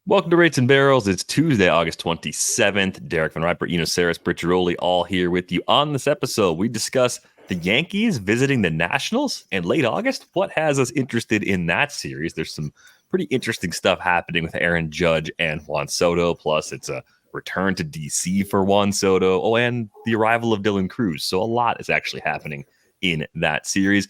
Welcome to Rates and Barrels. It's Tuesday, August 27th. Derek Van Riper, Eno Saris, Britt all here with you. On this episode, we discuss the Yankees visiting the Nationals in late August. What has us interested in that series? There's some pretty interesting stuff happening with Aaron Judge and Juan Soto. Plus, it's a return to DC for Juan Soto. Oh, and the arrival of Dylan Cruz. So a lot is actually happening in that series.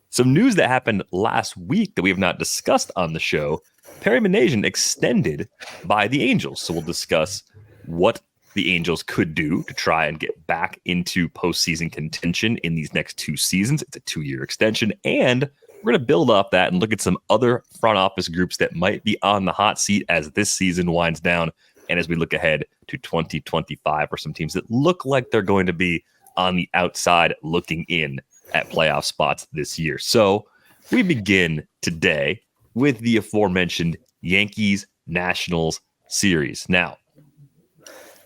Some news that happened last week that we have not discussed on the show. Perry Minasian extended by the Angels. So we'll discuss what the Angels could do to try and get back into postseason contention in these next two seasons. It's a 2-year extension. And we're going to build off that and look at some other front office groups that might be on the hot seat as this season winds down. And as we look ahead to 2025 for some teams that look like they're going to be on the outside looking in at playoff spots this year. So we begin today with the aforementioned Yankees Nationals series. Now,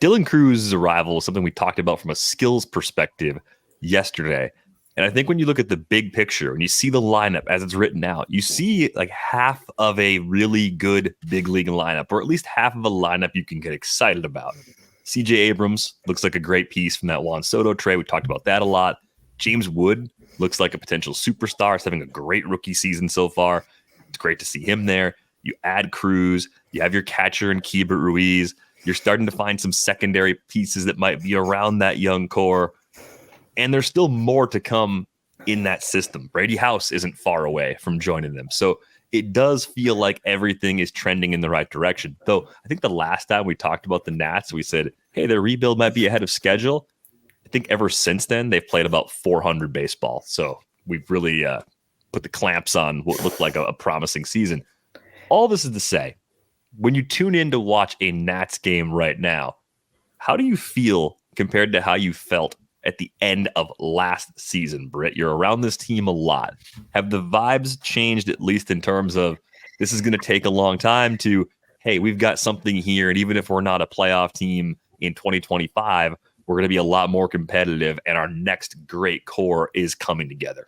Dylan Cruz's arrival is something we talked about from a skills perspective yesterday. And I think when you look at the big picture, when you see the lineup as it's written out, you see like half of a really good big league lineup, or at least half of a lineup you can get excited about. CJ Abrams looks like a great piece from that Juan Soto trade. We talked about that a lot. James Wood looks like a potential superstar. He's having a great rookie season so far. It's great to see him there. You add Cruz. You have your catcher in Keibert Ruiz. You're starting to find some secondary pieces that might be around that young core. And there's still more to come in that system. Brady House isn't far away from joining them. So it does feel like everything is trending in the right direction. Though I think the last time we talked about the Nats, we said, hey, their rebuild might be ahead of schedule. I think ever since then, they've played about 400 baseball. So we've really put the clamps on what looked like a promising season. All this is to say, when you tune in to watch a Nats game right now, how do you feel compared to how you felt at the end of last season, Britt? You're around this team a lot. Have the vibes changed, at least in terms of this is going to take a long time to, hey, we've got something here, and even if we're not a playoff team in 2025, we're going to be a lot more competitive, and our next great core is coming together?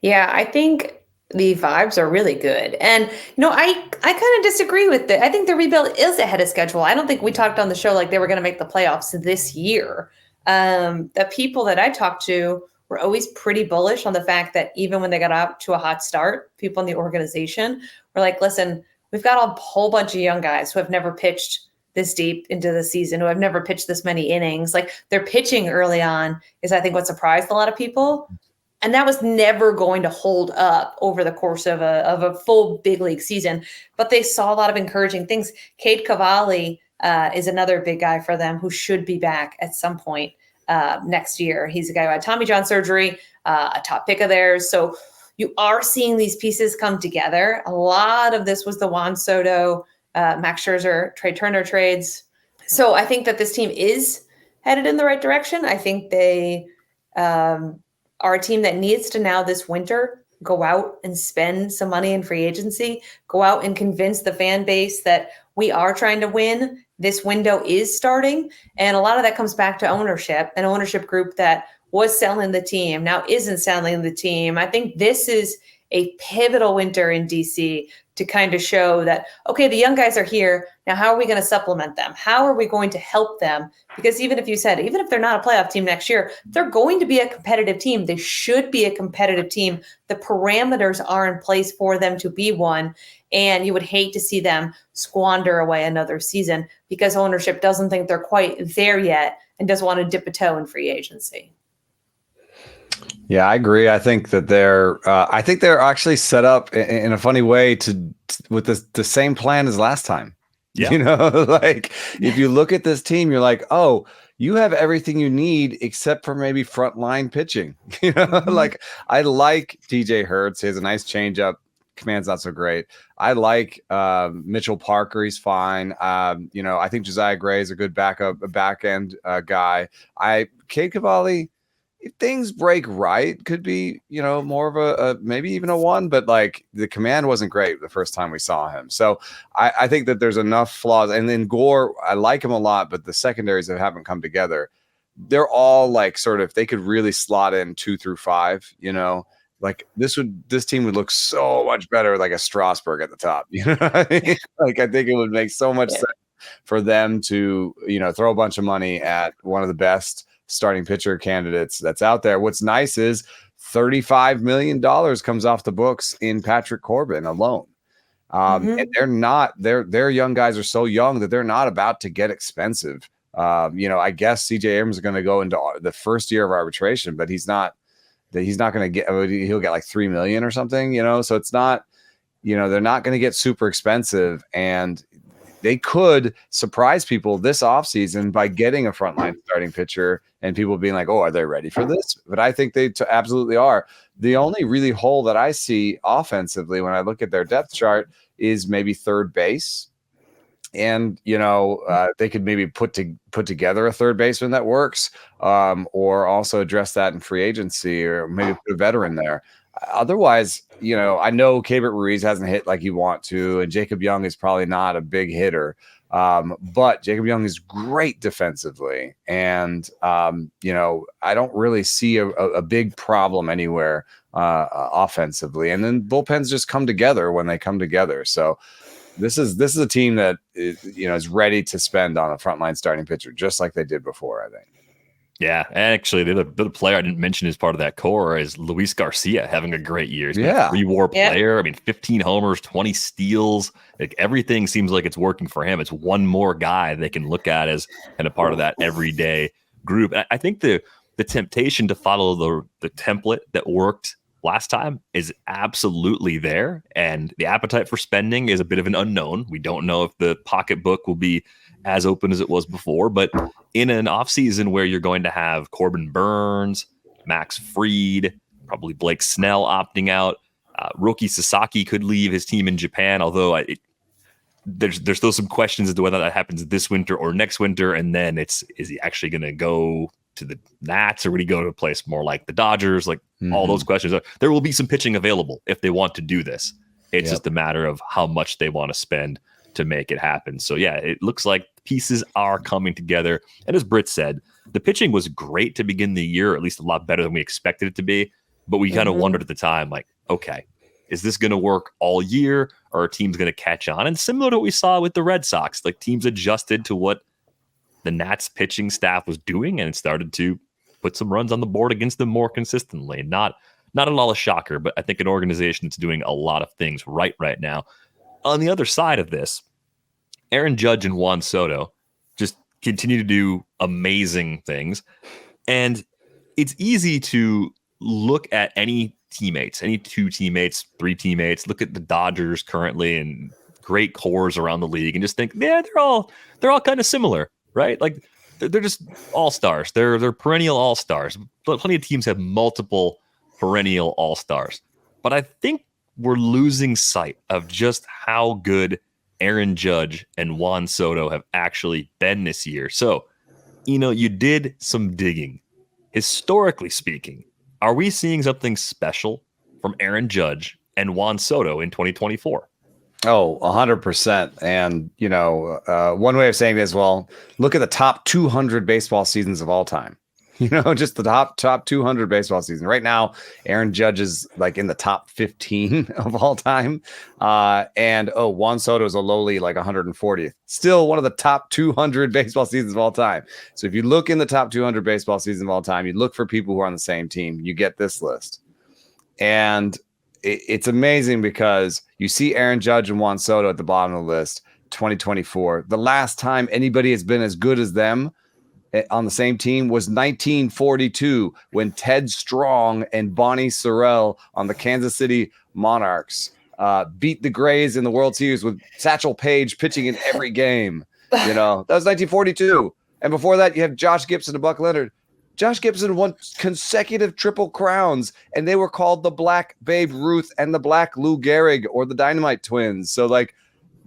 Yeah, I think the vibes are really good. And, I kind of disagree with it. I think the rebuild is ahead of schedule. I don't think we talked on the show like they were going to make the playoffs this year. The people that I talked to were always pretty bullish on the fact that even when they got out to a hot start, people in the organization were like, listen, we've got a whole bunch of young guys who have never pitched this deep into the season, who have never pitched this many innings. Like their pitching early on is, I think, what surprised a lot of people. And that was never going to hold up over the course of a full big league season. But they saw a lot of encouraging things. Cade Cavalli is another big guy for them who should be back at some point next year. He's a guy who had Tommy John surgery, a top pick of theirs. So you are seeing these pieces come together. A lot of this was the Juan Soto, Max Scherzer, Trey Turner trades. So I think that this team is headed in the right direction. I think they are a team that needs to now this winter go out and spend some money in free agency, go out and convince the fan base that we are trying to win. This window is starting. And a lot of that comes back to ownership, an ownership group that was selling the team, now isn't selling the team. I think this is a pivotal winter in DC to kind of show that, okay, the young guys are here. Now, how are we going to supplement them? How are we going to help them? Because even if they're not a playoff team next year, they're going to be a competitive team. They should be a competitive team. The parameters are in place for them to be one. And you would hate to see them squander away another season because ownership doesn't think they're quite there yet and doesn't want to dip a toe in free agency. Yeah, I agree. I think that they're actually set up in a funny way with the same plan as last time. Yeah. Like if you look at this team, you're like, oh, you have everything you need except for maybe frontline pitching. Like I like DJ Hertz. He has a nice changeup. Command's not so great. I like Mitchell Parker. He's fine. I think Josiah Gray is a good back end guy. Cade Cavalli, if things break right, could be, more of a maybe even a 1, but like the command wasn't great the first time we saw him. So I think that there's enough flaws. And then Gore, I like him a lot, but the secondaries that haven't come together, they're all like sort of, they could really slot in 2 through 5, like this team would look so much better with like a Strasburg at the top. You know what I mean? Like I think it would make so much sense for them to, throw a bunch of money at one of the best starting pitcher candidates that's out there. What's nice is $35 million comes off the books in Patrick Corbin alone. And their young guys are so young that they're not about to get expensive. I guess CJ Abrams is going to go into the first year of arbitration, but he's not going to get, he'll get like $3 million or something, so it's not, they're not going to get super expensive, and they could surprise people this offseason by getting a frontline starting pitcher and people being like, oh, are they ready for this? But I think they absolutely are. The only really hole that I see offensively when I look at their depth chart is maybe third base. And, they could maybe put together a third baseman that works, or also address that in free agency, or maybe put a veteran there. Otherwise, I know Keibert Ruiz hasn't hit like you want to, and Jacob Young is probably not a big hitter. But Jacob Young is great defensively. And, I don't really see a big problem anywhere offensively. And then bullpens just come together when they come together. So this is a team that is ready to spend on a frontline starting pitcher, just like they did before, I think. Yeah, actually, the player I didn't mention as part of that core is Luis Garcia having a great year. He's been a 3-WAR player. I mean, 15 homers, 20 steals. Like everything seems like it's working for him. It's one more guy they can look at as kind of part of that everyday group. And I think the temptation to follow the template that worked last time is absolutely there, and the appetite for spending is a bit of an unknown. We don't know if the pocketbook will be as open as it was before, but in an offseason where you're going to have Corbin Burns, Max Fried, probably Blake Snell opting out, Roki Sasaki could leave his team in Japan, although there's still some questions as to whether that happens this winter or next winter, and then is he actually going to go to the Nats, or would he go to a place more like the Dodgers? Like all those questions. There will be some pitching available if they want to do this. It's just a matter of how much they want to spend to make it happen. So yeah, it looks like pieces are coming together. And as Britt said, the pitching was great to begin the year, at least a lot better than we expected it to be. But we kind of wondered at the time, like, okay, is this going to work all year, or are teams going to catch on? And similar to what we saw with the Red Sox, like teams adjusted to what the Nats pitching staff was doing and started to put some runs on the board against them more consistently. Not at all a shocker, but I think an organization that's doing a lot of things right now. On the other side of this, Aaron Judge and Juan Soto just continue to do amazing things. And it's easy to look at any teammates, any two teammates, three teammates, look at the Dodgers currently and great cores around the league and just think, yeah, they're all kind of similar, right? Like they're just all-stars. They're perennial all-stars. But plenty of teams have multiple perennial all-stars. But I think we're losing sight of just how good Aaron Judge and Juan Soto have actually been this year. So, you did some digging. Historically speaking, are we seeing something special from Aaron Judge and Juan Soto in 2024? Oh, 100%. And, one way of saying this, well, look at the top 200 baseball seasons of all time. Just the top 200 baseball season. Right now, Aaron Judge is like in the top 15 of all time. And Juan Soto is a lowly like 140th. Still one of the top 200 baseball seasons of all time. So if you look in the top 200 baseball seasons of all time, you look for people who are on the same team, you get this list. And it's amazing because you see Aaron Judge and Juan Soto at the bottom of the list, 2024. The last time anybody has been as good as them on the same team was 1942 when Ted Strong and Bonnie Sorrell on the Kansas City Monarchs beat the Grays in the World Series with Satchel Paige pitching in every game. That was 1942. And before that, you have Josh Gibson and Buck Leonard. Josh Gibson won consecutive Triple Crowns, and they were called the Black Babe Ruth and the Black Lou Gehrig, or the Dynamite Twins. So,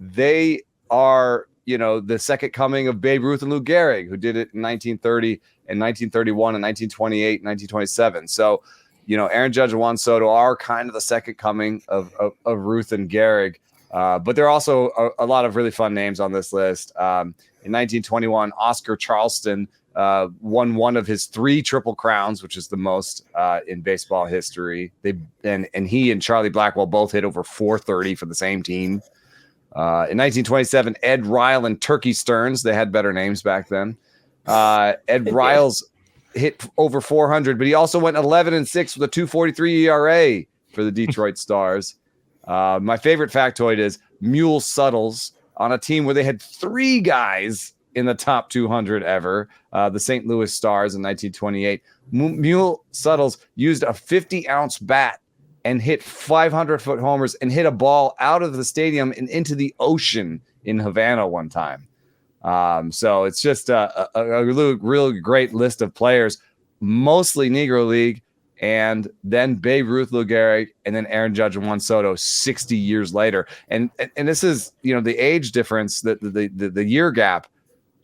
they are the second coming of Babe Ruth and Lou Gehrig, who did it in 1930 and 1931 and 1928 and 1927. So, Aaron Judge and Juan Soto are kind of the second coming of Ruth and Gehrig. But there are also a lot of really fun names on this list. In 1921, Oscar Charleston won one of his 3 Triple Crowns, which is the most in baseball history. And he and Charlie Blackwell both hit over 430 for the same team. In 1927, Ed Ryle and Turkey Stearns, they had better names back then. Ed Riles hit over 400, but he also went 11-6 with a 2.43 ERA for the Detroit Stars. My favorite factoid is Mule Suttles on a team where they had 3 guys in the top 200 ever, the St. Louis Stars in 1928. Mule Suttles used a 50-ounce bat and hit 500-foot homers and hit a ball out of the stadium and into the ocean in Havana one time. So it's just a real great list of players, mostly Negro League, and then Babe Ruth, Lou Gehrig, and then Aaron Judge and Juan Soto 60 years later. And this is, the age difference, the year gap,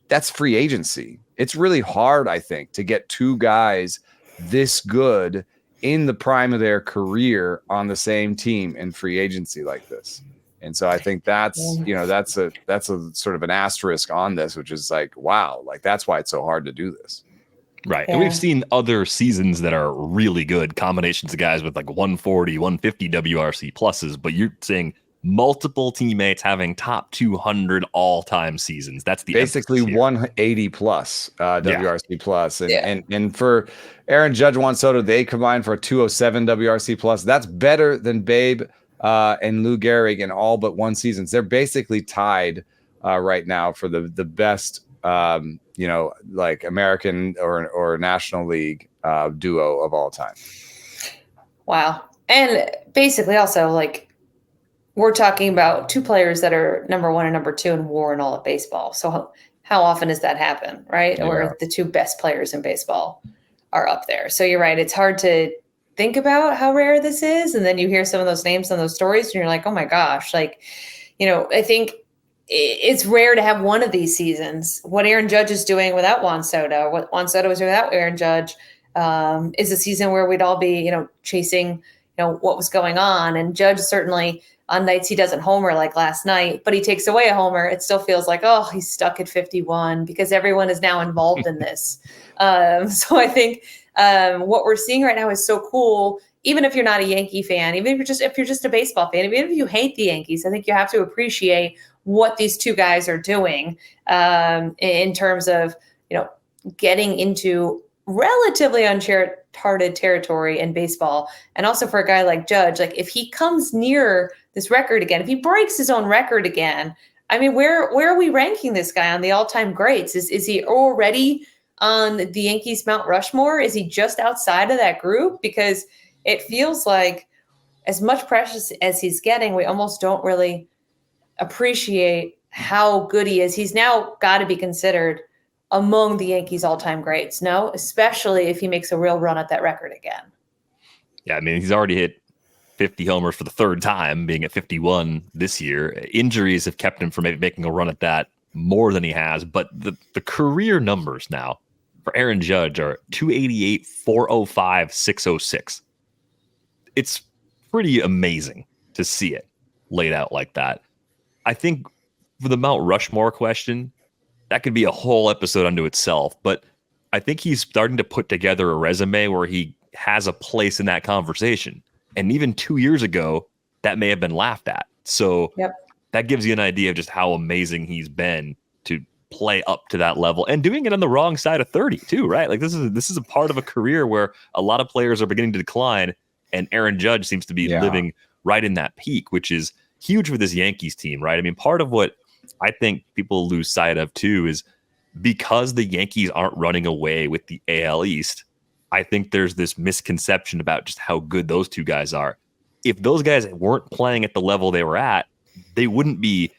that's free agency. It's really hard, I think, to get 2 guys this good in the prime of their career on the same team in free agency like this. And so I think that's a sort of an asterisk on this, which is like, wow, like that's why it's so hard to do this. Right. Yeah. And we've seen other seasons that are really good combinations of guys with like 140, 150 WRC pluses, but you're saying multiple teammates having top 200 all-time seasons. That's the basically 180 plus WRC plus. And, Yeah. and for Aaron Judge, Juan Soto, they combined for a 207 WRC plus. That's better than Babe and Lou Gehrig in all but one seasons. They're basically tied right now for the best, like American or National League duo of all time. Wow. And basically also, like, we're talking about 2 players that are number 1 and number 2 in WAR and all of baseball. So how often does that happen, right? Yeah. Where the 2 best players in baseball are up there. So you're right. It's hard to think about how rare this is. And then you hear some of those names and those stories and you're like, oh my gosh, like, I think it's rare to have one of these seasons. What Aaron Judge is doing without Juan Soto, what Juan Soto was doing without Aaron Judge, is a season where we'd all be, chasing, what was going on. And Judge certainly, on nights he doesn't homer like last night, but he takes away a homer, it still feels like, oh, he's stuck at 51 because everyone is now involved in this. So I think what we're seeing right now is so cool. Even if you're not a Yankee fan, even if you're just a baseball fan, even if you hate the Yankees, I think you have to appreciate what these 2 guys are doing in terms of, getting into relatively uncharted territory in baseball. And also for a guy like Judge, like if he comes near this record again, if he breaks his own record again, I mean, where are we ranking this guy on the all-time greats? Is he already on the Yankees Mount Rushmore? Is he just outside of that group? Because it feels like as much precious as he's getting, we almost don't really appreciate how good he is. He's now got to be considered among the Yankees all-time greats, no? Especially if he makes a real run at that record again. Yeah, I mean, he's already hit 50 homers for the 3rd time, being at 51 this year. Injuries have kept him from maybe making a run at that more than he has, but the career numbers now for Aaron Judge are 288, 405, 606. It's pretty amazing to see it laid out like that. I think for the Mount Rushmore question, that could be a whole episode unto itself, but I think he's starting to put together a resume where he has a place in that conversation. And even 2 years ago, that may have been laughed at. So that gives you an idea of just how amazing he's been to play up to that level and doing it on the wrong side of 30 too, right? Like this is a part of a career where a lot of players are beginning to decline, and Aaron Judge seems to be living right in that peak, which is huge for this Yankees team, right? I mean, part of what I think people lose sight of too is because the Yankees aren't running away with the AL East, I think there's this misconception about just how good those 2 guys are. If those guys weren't playing at the level they were at, they wouldn't be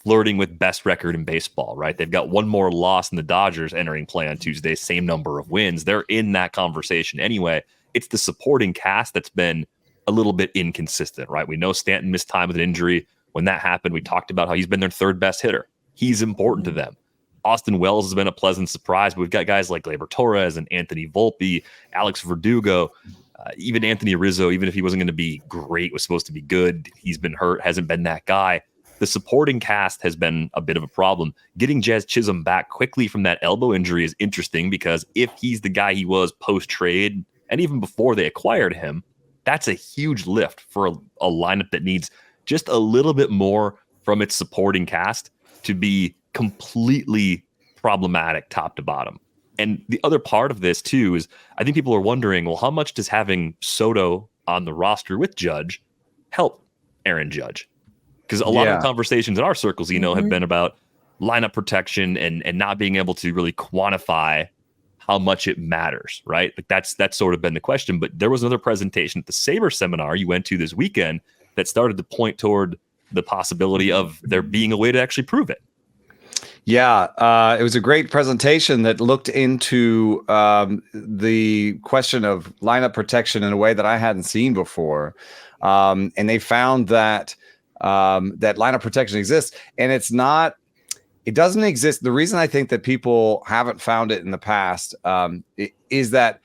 flirting with best record in baseball, right? They've got 1 more loss than the Dodgers entering play on Tuesday, same number of wins. They're in that conversation anyway. It's the supporting cast that's been a little bit inconsistent, right? We know Stanton missed time with an injury. When that happened, we talked about how he's been their 3rd best hitter. He's important to them. Austin Wells has been a pleasant surprise, but we've got guys like Gleyber Torres and Anthony Volpe, Alex Verdugo, even Anthony Rizzo, even if he wasn't going to be great, was supposed to be good. He's been hurt, hasn't been that guy. the supporting cast has been a bit of a problem. Getting Jazz Chisholm back quickly from that elbow injury is interesting because if he's the guy he was post-trade and even before they acquired him, that's a huge lift for a lineup that needs just a little bit more from its supporting cast to be completely problematic top to bottom. And the other part of this too is I think people are wondering, well, how much does having Soto on the roster with Judge help Aaron Judge? Because a lot of the conversations in our circles, have been about lineup protection and not being able to really quantify how much it matters, right? Like that's sort of been the question. But there was another presentation at the Saber seminar you went to this weekend that started to point toward the possibility of there being a way to actually prove it. Yeah, it was a great presentation that looked into the question of lineup protection in a way that I hadn't seen before. And they found that that lineup protection exists, and it doesn't exist. The reason I think that people haven't found it in the past is that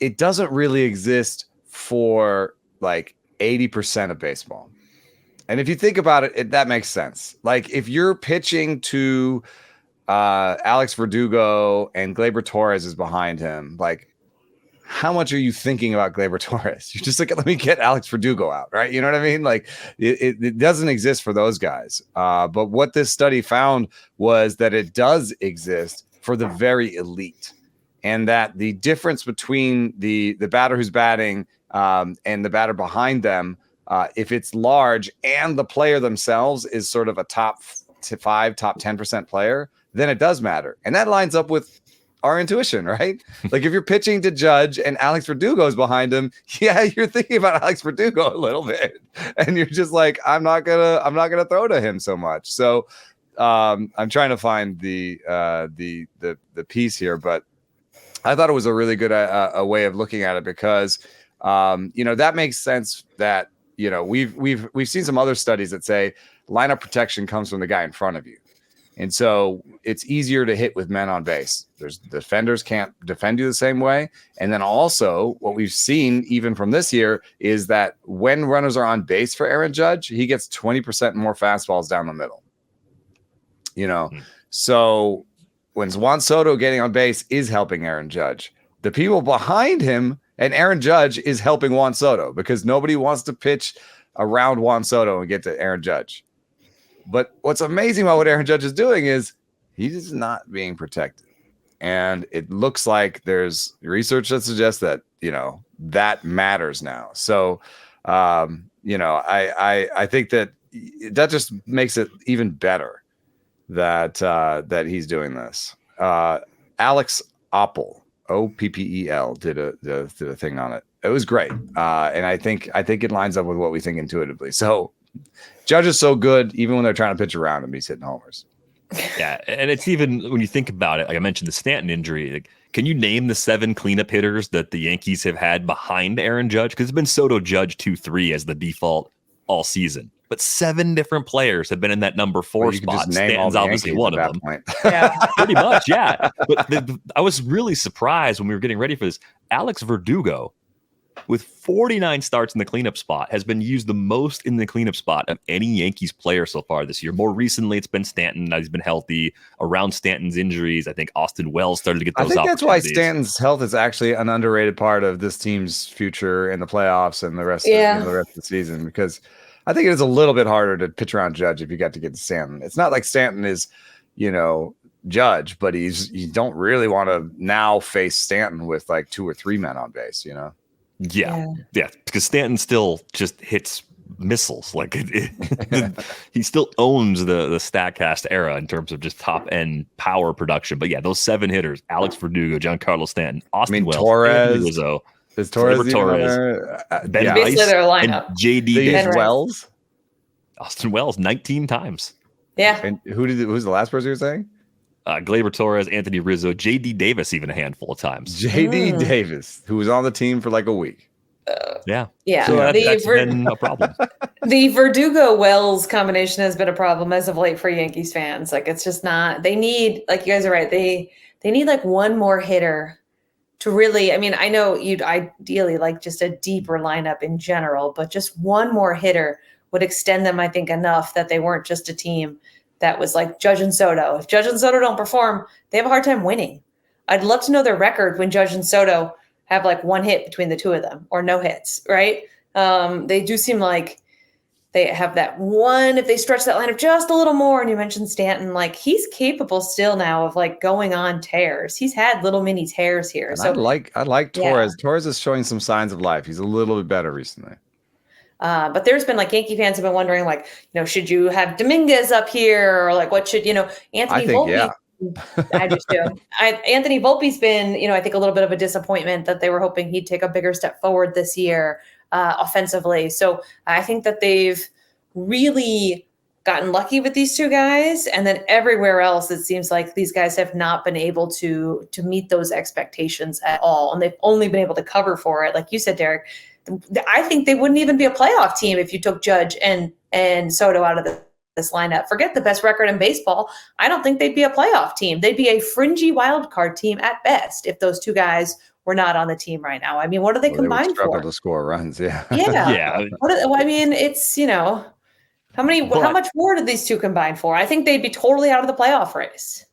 it doesn't really exist for like 80% of baseball. And if you think about it, that makes sense. Like if you're pitching to Alex Verdugo and Gleyber Torres is behind him, like how much are you thinking about Gleyber Torres? You're just like, let me get Alex Verdugo out, right? You know what I mean? Like it doesn't exist for those guys. But what this study found was that it does exist for the very elite, and that the difference between the batter who's batting and the batter behind them, if it's large and the player themselves is sort of a top 5, top 10% player, then it does matter. And that lines up with our intuition, right? Like if you're pitching to Judge and Alex Verdugo is behind him, yeah, you're thinking about Alex Verdugo a little bit, and you're just like, I'm not gonna throw to him so much. So I'm trying to find the piece here, but I thought it was a really good a way of looking at it because that makes sense. That we've seen some other studies that say lineup protection comes from the guy in front of you. And so it's easier to hit with men on base. There's defenders can't defend you the same way. And then also what we've seen even from this year is that when runners are on base for Aaron Judge, he gets 20% more fastballs down the middle. So when Juan Soto getting on base is helping Aaron Judge, the people behind him and Aaron Judge is helping Juan Soto because nobody wants to pitch around Juan Soto and get to Aaron Judge. But what's amazing about what Aaron Judge is doing is he's not being protected. And it looks like there's research that suggests that, that matters now. So, I think that just makes it even better that he's doing this. Alex Oppel, Oppel, did a thing on it. It was great. And I think it lines up with what we think intuitively. So Judge is so good, even when they're trying to pitch around him, he's hitting homers. Yeah, and it's even when you think about it, like I mentioned the Stanton injury. Like, can you name the 7 cleanup hitters that the Yankees have had behind Aaron Judge? Because it's been Soto, Judge, 2-3 as the default all season. But 7 different players have been in that number 4 spot. Stanton's obviously one of them. Yeah, pretty much, yeah. But I was really surprised when we were getting ready for this. Alex Verdugo, with 49 starts in the cleanup spot, has been used the most in the cleanup spot of any Yankees player so far this year. More recently, it's been Stanton. He's been healthy. Around Stanton's injuries, I think Austin Wells started to get those opportunities. I think that's why Stanton's health is actually an underrated part of this team's future in the playoffs and the rest of the season, because I think it is a little bit harder to pitch around Judge if you got to get to Stanton. It's not like Stanton is, Judge, but you don't really want to now face Stanton with like 2 or 3 men on base, Yeah, because Stanton still just hits missiles. Like he still owns the StatCast era in terms of just top end power production. But yeah, those 7 hitters: Alex Verdugo, Giancarlo Stanton, Austin Wells, Torres, Rizzo, is Torres, Ben basically Rice, their lineup. and JD Wells, Austin Wells, 19 times. Yeah, and who's the last person you were saying? Gleyber Torres, Anthony Rizzo, JD Davis, even a handful of times. JD Davis, who was on the team for like a week. Yeah. So that's been a problem. The Verdugo Wells combination has been a problem as of late for Yankees fans. Like it's just not. They need, like you guys are right. They need like one more hitter to really. I mean, I know you'd ideally like just a deeper lineup in general, but just one more hitter would extend them, I think, enough that they weren't just a team that was like Judge and Soto. If Judge and Soto don't perform, they have a hard time winning. I'd love to know their record when Judge and Soto have like one hit between the two of them or no hits, right? They do seem like they have that one, if they stretch that lineup just a little more, and you mentioned Stanton, like he's capable still now of like going on tears. He's had little mini tears here. And so I like Torres. Yeah. Torres is showing some signs of life. He's a little bit better recently. But there's been like Yankee fans have been wondering, like, should you have Dominguez up here, or like what should Anthony Volpe? Yeah. I just do. Anthony Volpe's been, I think a little bit of a disappointment that they were hoping he'd take a bigger step forward this year offensively. So I think that they've really gotten lucky with these two guys, and then everywhere else it seems like these guys have not been able to meet those expectations at all, and they've only been able to cover for it. Like you said, Derek, I think they wouldn't even be a playoff team if you took Judge and Soto out of this lineup. Forget the best record in baseball. I don't think they'd be a playoff team. They'd be a fringy wild card team at best if those two guys were not on the team right now. I mean, what are they combined for? To score runs, yeah. Yeah. It's how much more did these two combine for? I think they'd be totally out of the playoff race.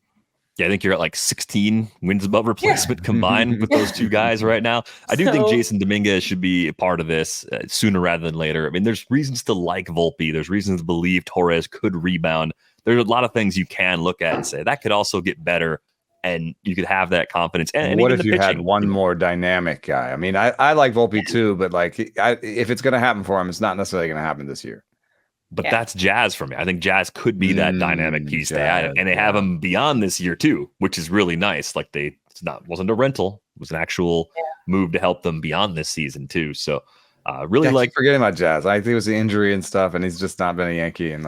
Yeah, I think you're at like 16 wins above replacement combined with those two guys right now. I do think Jason Dominguez should be a part of this sooner rather than later. I mean, there's reasons to like Volpe. There's reasons to believe Torres could rebound. There's a lot of things you can look at and say that could also get better, and you could have that confidence. And what if you had one more dynamic guy? I mean, I like Volpe too, but like if it's going to happen for him, it's not necessarily going to happen this year. But that's Jazz for me. I think Jazz could be that dynamic piece they had, and they have him beyond this year too, which is really nice. Like wasn't a rental; it was an actual move to help them beyond this season too. So, forgetting about Jazz. I think it was the injury and stuff, and he's just not been a Yankee and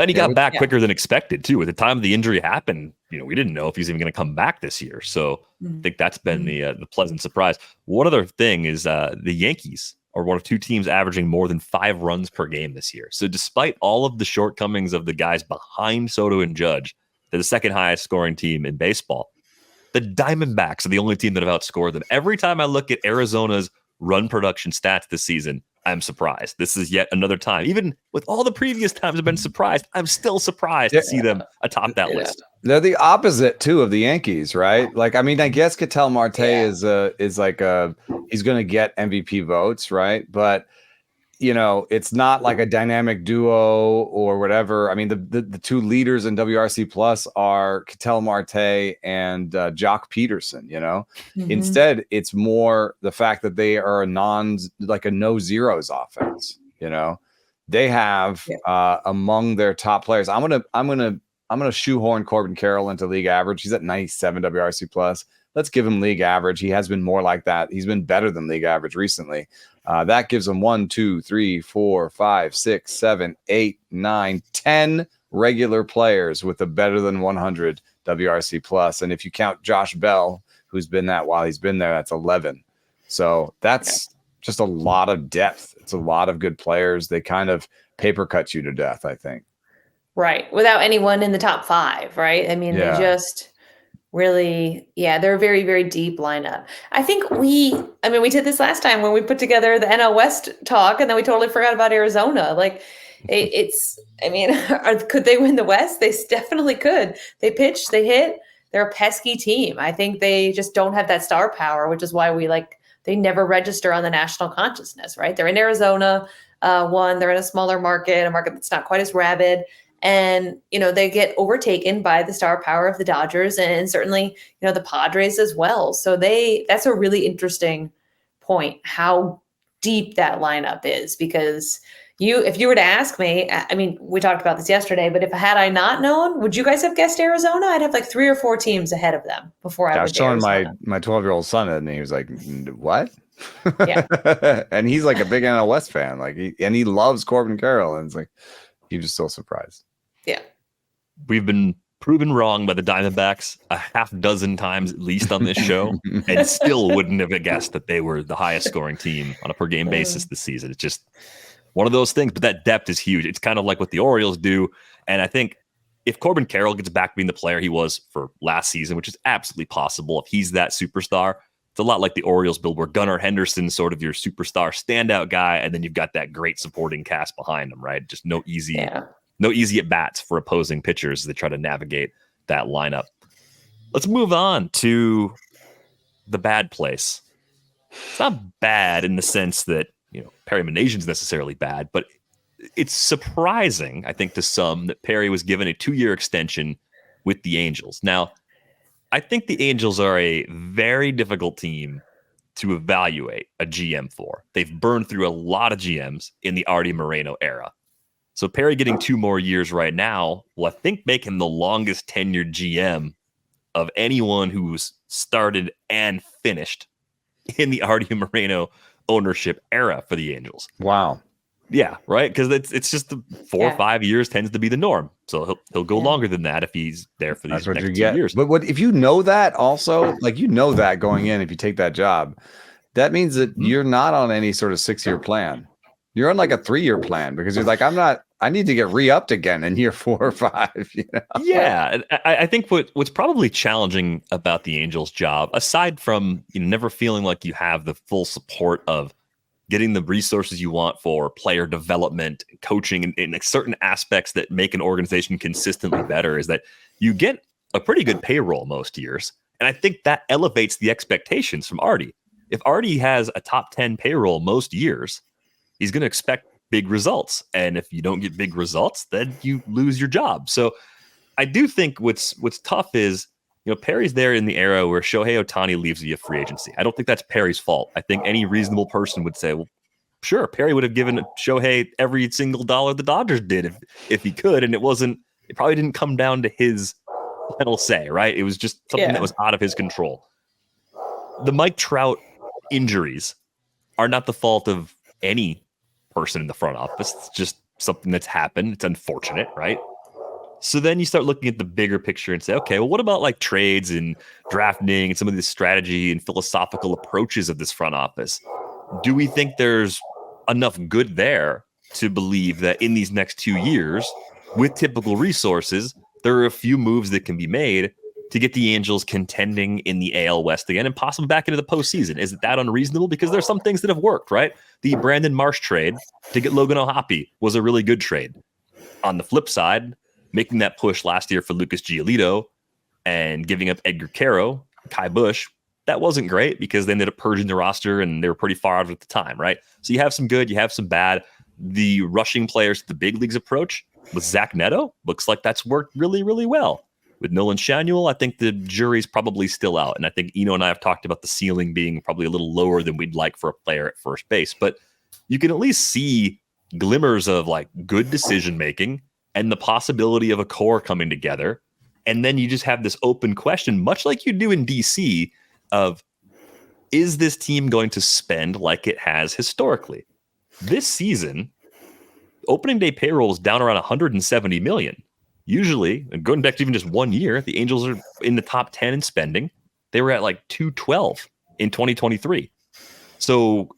he got back quicker than expected too. At the time the injury happened, we didn't know if he's even going to come back this year. So I think that's been the pleasant surprise. One other thing is the Yankees are one of two teams averaging more than 5 runs per game this year. So despite all of the shortcomings of the guys behind Soto and Judge, they're the second highest scoring team in baseball. The Diamondbacks are the only team that have outscored them. Every time I look at Arizona's run production stats this season, I'm surprised. This is yet another time. Even with all the previous times I've been surprised, I'm still surprised to see them atop that list. They're the opposite too of the Yankees, right? Like, I mean, I guess Ketel Marte is like he's going to get MVP votes, right? But it's not like a dynamic duo or whatever. I mean, the two leaders in WRC plus are Ketel Marte and Jock Peterson. Instead, it's more the fact that they are a no zeros offense. They have among their top players. I'm gonna shoehorn Corbin Carroll into league average. He's at 97 WRC plus. Let's give him league average. He has been more like that. He's been better than league average recently. That gives him 1, 2, 3, 4, 5, 6, 7, 8, 9, 10 regular players with a better than 100 WRC plus. And if you count Josh Bell, who's been that while he's been there, that's 11. So that's just a lot of depth. It's a lot of good players. They kind of paper cut you to death, I think. Right. Without anyone in the top 5, right? I mean, they just really, they're a very, very deep lineup. I think we did this last time when we put together the NL West talk, and then we totally forgot about Arizona. Like could they win the West? They definitely could. They pitch, they hit, they're a pesky team. I think they just don't have that star power, which is why they never register on the national consciousness, right? They're in Arizona, they're in a smaller market, a market that's not quite as rabid. And, they get overtaken by the star power of the Dodgers and certainly, the Padres as well. So that's a really interesting point, how deep that lineup is, because if you were to ask me, I mean, we talked about this yesterday, but had I not known, would you guys have guessed Arizona? I'd have like 3 or 4 teams ahead of them before I was showing my 12-year-old son it, and he was like, what? Yeah. And he's like a big NL West fan. He loves Corbin Carroll. And it's like, he was so surprised. Yeah. We've been proven wrong by the Diamondbacks a half dozen times at least on this show, and still wouldn't have guessed that they were the highest scoring team on a per game basis this season. It's just one of those things, but that depth is huge. It's kind of like what the Orioles do. And I think if Corbin Carroll gets back being the player he was for last season, which is absolutely possible, if he's that superstar, It's a lot like the Orioles build, where Gunnar Henderson's sort of your superstar standout guy, and then you've got that great supporting cast behind him, right? Just no easy at bats for opposing pitchers as they try to navigate that lineup. Let's move on to the bad place. It's not bad in the sense that, Perry Minasian's necessarily bad, but it's surprising, I think, to some that Perry was given a 2-year extension with the Angels. Now, I think the Angels are a very difficult team to evaluate a GM for. They've burned through a lot of GMs in the Arte Moreno era. So Perry getting 2 more years right now will, I think, make him the longest tenured GM of anyone who's started and finished in the Arte Moreno ownership era for the Angels. Wow. Yeah, right. Because it's just the 4 or 5 years tends to be the norm. So he'll go longer than that if he's there for these next 2 years. But what if you know that also, like that going in, if you take that job, that means that you're not on any sort of 6-year plan. You're on like a 3-year plan, because you're like, I need to get re-upped again in year 4 or 5. Yeah, I think what's probably challenging about the Angels' job, aside from never feeling like you have the full support of getting the resources you want for player development, coaching, and in certain aspects that make an organization consistently better, is that you get a pretty good payroll most years. And I think that elevates the expectations from Arte. If Arte has a top 10 payroll most years, he's going to expect big results. And if you don't get big results, then you lose your job. So I do think what's tough is, Perry's there in the era where Shohei Ohtani leaves via free agency. I don't think that's Perry's fault. I think any reasonable person would say, well, sure, Perry would have given Shohei every single dollar the Dodgers did if he could. And it probably didn't come down to his final say, right? It was just something that was out of his control. The Mike Trout injuries are not the fault of any person in the front office. It's just something that's happened. It's unfortunate, right? So then you start looking at the bigger picture and say, okay, well, what about like trades and drafting and some of the strategy and philosophical approaches of this front office? Do we think there's enough good there to believe that in these next 2 years, with typical resources, there are a few moves that can be made to get the Angels contending in the AL West again and possibly back into the postseason? Is it that unreasonable? Because there's some things that have worked, right? The Brandon Marsh trade to get Logan O'Hoppe was a really good trade. On the flip side, making that push last year for Lucas Giolito and giving up Edgar Caro, Kai Bush, that wasn't great because they ended up purging the roster and they were pretty far out at the time, right? So you have some good, you have some bad. The rushing players to the big leagues approach with Zach Neto looks like that's worked really, really well. With Nolan Shanuel, I think the jury's probably still out. And I think Eno and I have talked about the ceiling being probably a little lower than we'd like for a player at first base. But you can at least see glimmers of like good decision-making and the possibility of a core coming together. And then you just have this open question, much like you do in DC, of is this team going to spend like it has historically? This season, opening day payroll is down around $170 million. Usually, and going back to even just 1 year, the Angels are in the top 10 in spending. They were at like 212 in 2023. So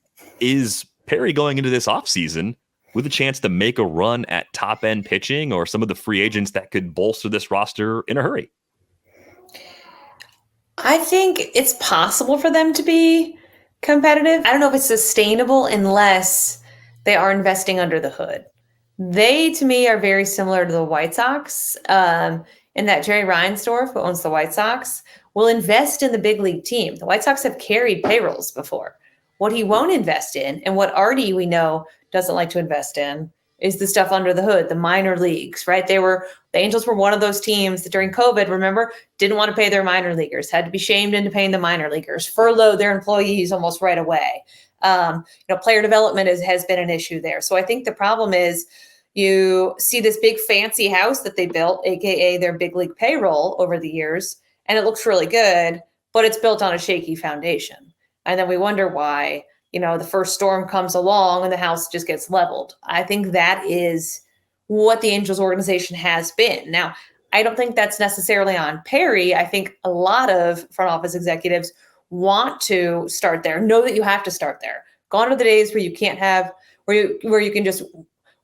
is Perry going into this offseason with a chance to make a run at top end pitching or some of the free agents that could bolster this roster in a hurry? I think it's possible for them to be competitive. I don't know if it's sustainable unless they are investing under the hood. They, to me, are very similar to the White Sox in that Jerry Reinsdorf, who owns the White Sox, will invest in the big league team. The White Sox have carried payrolls before. What he won't invest in, and what Arte, we know, doesn't like to invest in, is the stuff under the hood, the minor leagues, right? The Angels were one of those teams that during COVID, remember, didn't want to pay their minor leaguers, had to be shamed into paying the minor leaguers, furloughed their employees almost right away. Player development has been an issue there. So I think the problem is you see this big fancy house that they built, AKA their big league payroll over the years, and it looks really good, but it's built on a shaky foundation. And then we wonder why, the first storm comes along and the house just gets leveled. I think that is what the Angels organization has been. Now, I don't think that's necessarily on Perry. I think a lot of front office executives want to start there, know that you have to start there. Gone are the days where you can't have, where you can just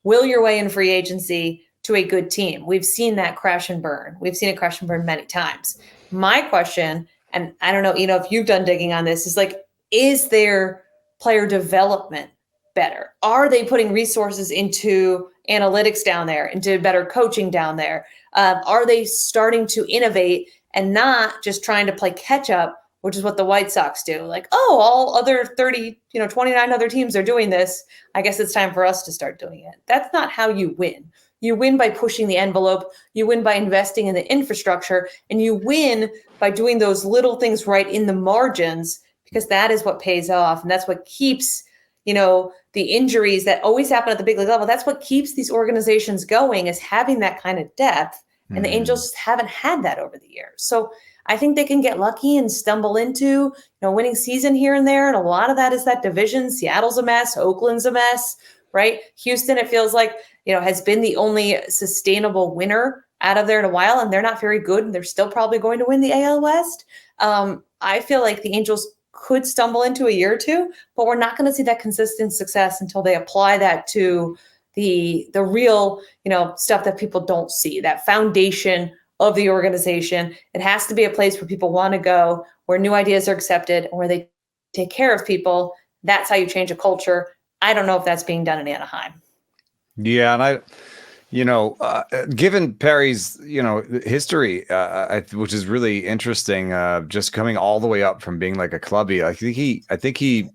will your way in free agency to a good team. We've seen that crash and burn. We've seen it crash and burn many times. My question and I don't know, if you've done digging on this, is like, is their player development better? Are they putting resources into analytics down there, into better coaching down there? Are they starting to innovate and not just trying to play catch up, which is what the White Sox do? Like, all other 29 other teams are doing this. I guess it's time for us to start doing it. That's not how you win. You win by pushing the envelope. You win by investing in the infrastructure, and you win by doing those little things right in the margins, because that is what pays off. And that's what keeps, the injuries that always happen at the big league level. That's what keeps these organizations going, is having that kind of depth. And the Angels just haven't had that over the years. So I think they can get lucky and stumble into, winning season here and there. And a lot of that is that division. Seattle's a mess. Oakland's a mess, right? Houston, it feels like, has been the only sustainable winner out of there in a while, and they're not very good, and they're still probably going to win the AL West. I feel like the Angels could stumble into a year or two, but we're not going to see that consistent success until they apply that to the real, stuff that people don't see, that foundation of the organization. It has to be a place where people want to go, where new ideas are accepted, and where they take care of people. That's how you change a culture. I don't know if that's being done in Anaheim. Yeah, and given Perry's, history, which is really interesting, just coming all the way up from being like a clubby, I think he,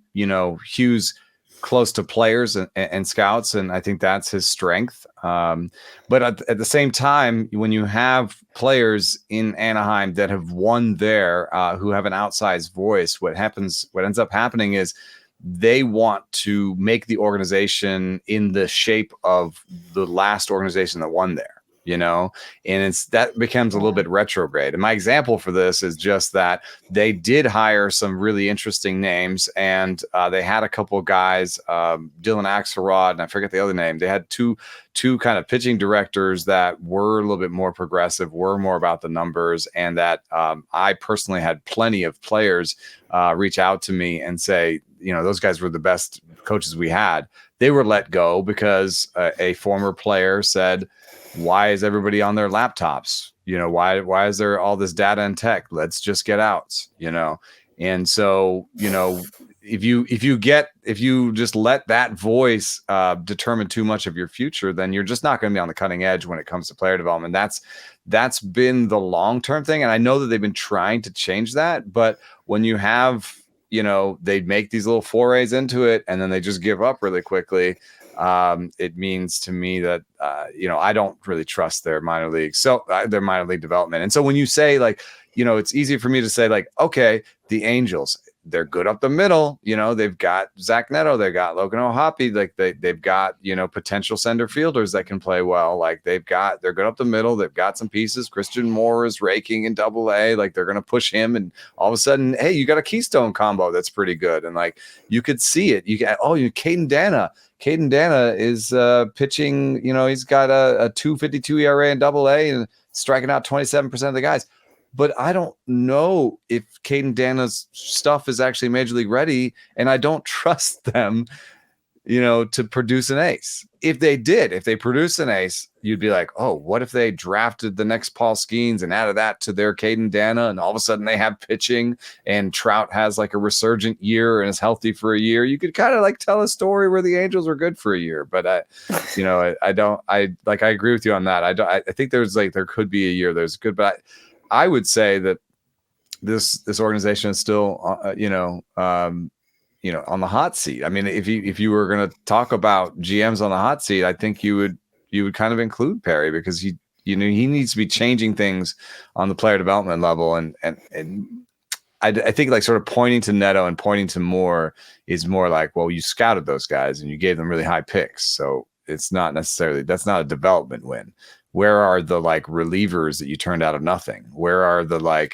hews close to players and scouts, and I think that's his strength. But at the same time, when you have players in Anaheim that have won there, who have an outsized voice, what ends up happening is they want to make the organization in the shape of the last organization that won there, and that becomes a little bit retrograde. And my example for this is just that they did hire some really interesting names, and they had a couple of guys, Dylan Axelrod, and I forget the other name. They had two kind of pitching directors that were a little bit more progressive, were more about the numbers, and that I personally had plenty of players reach out to me and say, those guys were the best coaches we had. They were let go because a former player said, why is everybody on their laptops? Why is there all this data and tech? Let's just get out, And so, if you just let that voice determine too much of your future, then you're just not going to be on the cutting edge when it comes to player development. That's been the long-term thing. And I know that they've been trying to change that, but when you have, they make these little forays into it and then they just give up really quickly. It means to me that, I don't really trust their minor league development. And so when you say it's easy for me to say okay, the Angels, they're good up the middle. They've got Zach Neto, they've got Logan O'Hoppe, they've got, potential center fielders that can play well. They're good up the middle. They've got some pieces. Christian Moore is raking in AA. They're going to push him. And all of a sudden, hey, you got a Keystone combo that's pretty good. And you could see it. Caden Dana. Caden Dana is pitching, he's got a 2.52 ERA in AA and striking out 27% of the guys. But I don't know if Caden Dana's stuff is actually major league ready, and I don't trust them, to produce an ace. If they produce an ace, you'd be like, oh, what if they drafted the next Paul Skeens and added that to their Caden Dana, and all of a sudden they have pitching, and Trout has a resurgent year and is healthy for a year. You could kind of tell a story where the Angels were good for a year, but I agree with you on that. I think there could be a year there's good, but I would say that this organization is still, on the hot seat. I mean, if you were going to talk about GMs on the hot seat, I think you would kind of include Perry, because he needs to be changing things on the player development level. And I think sort of pointing to Neto and pointing to Moore is more well, you scouted those guys and you gave them really high picks. So it's not necessarily, that's not a development win. Where are the relievers that you turned out of nothing? Where are the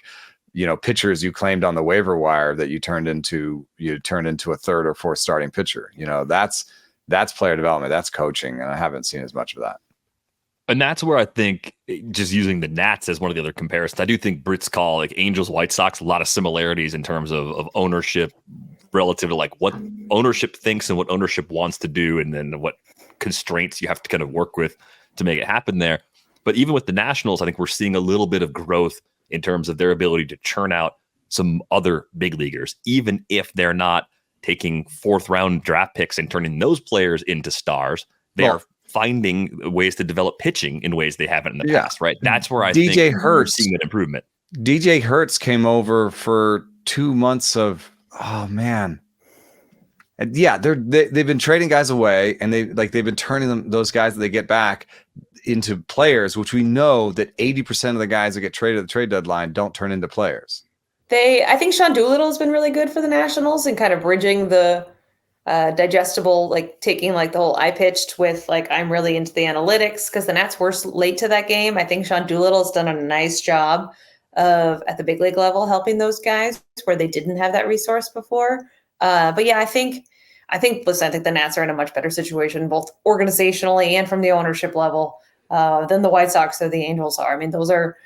pitchers you claimed on the waiver wire that you turned into a third or fourth starting pitcher? That's player development, that's coaching, and I haven't seen as much of that. And that's where I think, just using the Nats as one of the other comparisons, I do think Britt's call, Angels, White Sox, a lot of similarities in terms of ownership relative to what ownership thinks and what ownership wants to do, and then what constraints you have to kind of work with to make it happen there. But even with the Nationals, I think we're seeing a little bit of growth in terms of their ability to churn out some other big leaguers, even if they're not taking 4th round draft picks and turning those players into stars. They're finding ways to develop pitching in ways they haven't in the past, right? That's where I think we're seeing that improvement. DJ Hertz came over for 2 months of, oh man. And yeah, they've been trading guys away, and they've been turning those guys that they get back into players, which we know that 80% of the guys that get traded at the trade deadline don't turn into players. I think Sean Doolittle has been really good for the Nationals and kind of bridging the digestible, like taking like the whole I pitched with like I'm really into the analytics, because the Nats were late to that game. I think Sean Doolittle has done a nice job of at the big league level helping those guys where they didn't have that resource before. But yeah, I think the Nats are in a much better situation, both organizationally and from the ownership level, than the White Sox or the Angels are. I mean, those are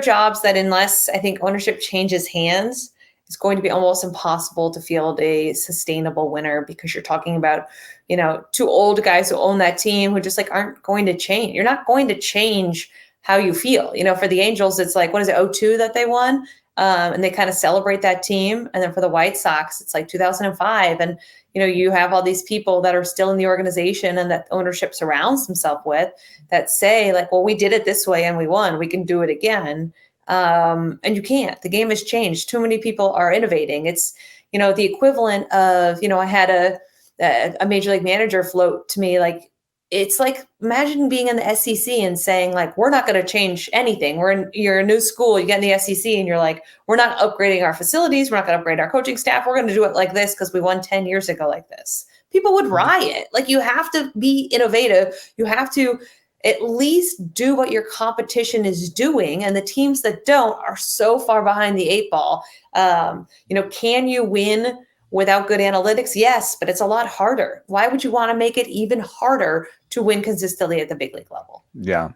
jobs that, unless I think ownership changes hands, it's going to be almost impossible to field a sustainable winner, because you're talking about, 2 old guys who own that team who just like aren't going to change. You're not going to change how you feel. For the Angels, it's like, what is it, 2002 that they won? And they kind of celebrate that team. And then for the White Sox, it's like 2005. And, you have all these people that are still in the organization and that ownership surrounds himself with that say like, well, we did it this way and we won, we can do it again. And you can't. The game has changed. Too many people are innovating. It's, the equivalent of, I had a major league manager float to me like, it's like, imagine being in the SEC and saying like, we're not going to change anything. You're a new school, you get in the SEC and you're like, we're not upgrading our facilities. We're not going to upgrade our coaching staff. We're going to do it like this because we won 10 years ago like this. People would riot. Like, you have to be innovative. You have to at least do what your competition is doing. And the teams that don't are so far behind the 8 ball. Can you win without good analytics? Yes, but it's a lot harder. Why would you want to make it even harder to win consistently at the big league level? Yeah.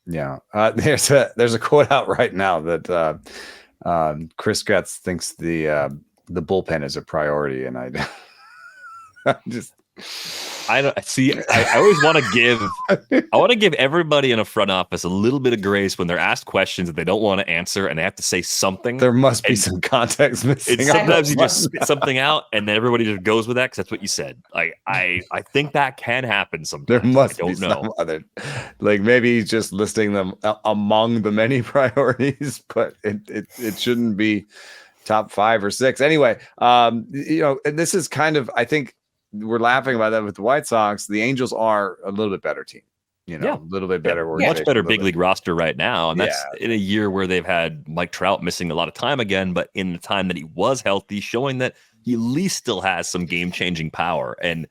There's a quote out right now that Chris Getz thinks the bullpen is a priority, and I don't see. I always want to give everybody in a front office a little bit of grace when they're asked questions that they don't want to answer and they have to say something. There must be some context missing. Sometimes you just spit something out and then everybody just goes with that because that's what you said. I think that can happen sometimes. There must be some other, like maybe he's just listing them among the many priorities, but it shouldn't be top 5 or 6 anyway. And this is kind of, I think, we're laughing about that with the White Sox. The Angels are a little bit better team, a little bit better. Much better big league roster right now. And that's in a year where they've had Mike Trout missing a lot of time again, but in the time that he was healthy, showing that he at least still has some game-changing power. And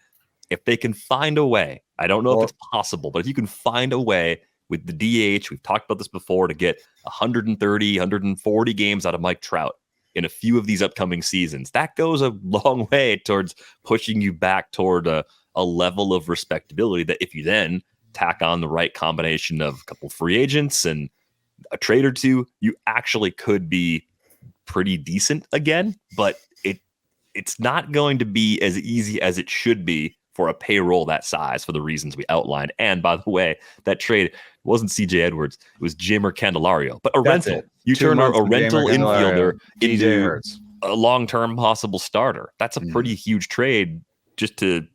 if they can find a way, I don't know if it's possible, but if you can find a way with the DH, we've talked about this before, to get 130, 140 games out of Mike Trout in a few of these upcoming seasons, that goes a long way towards pushing you back toward a level of respectability that if you then tack on the right combination of a couple free agents and a trade or two, you actually could be pretty decent again. But it's not going to be as easy as it should be for a payroll that size for the reasons we outlined. And by the way, that trade wasn't CJ Edwards, it was Jimmer Candelario, but a rental. You turn a rental infielder into a long-term possible starter. That's a pretty huge trade just to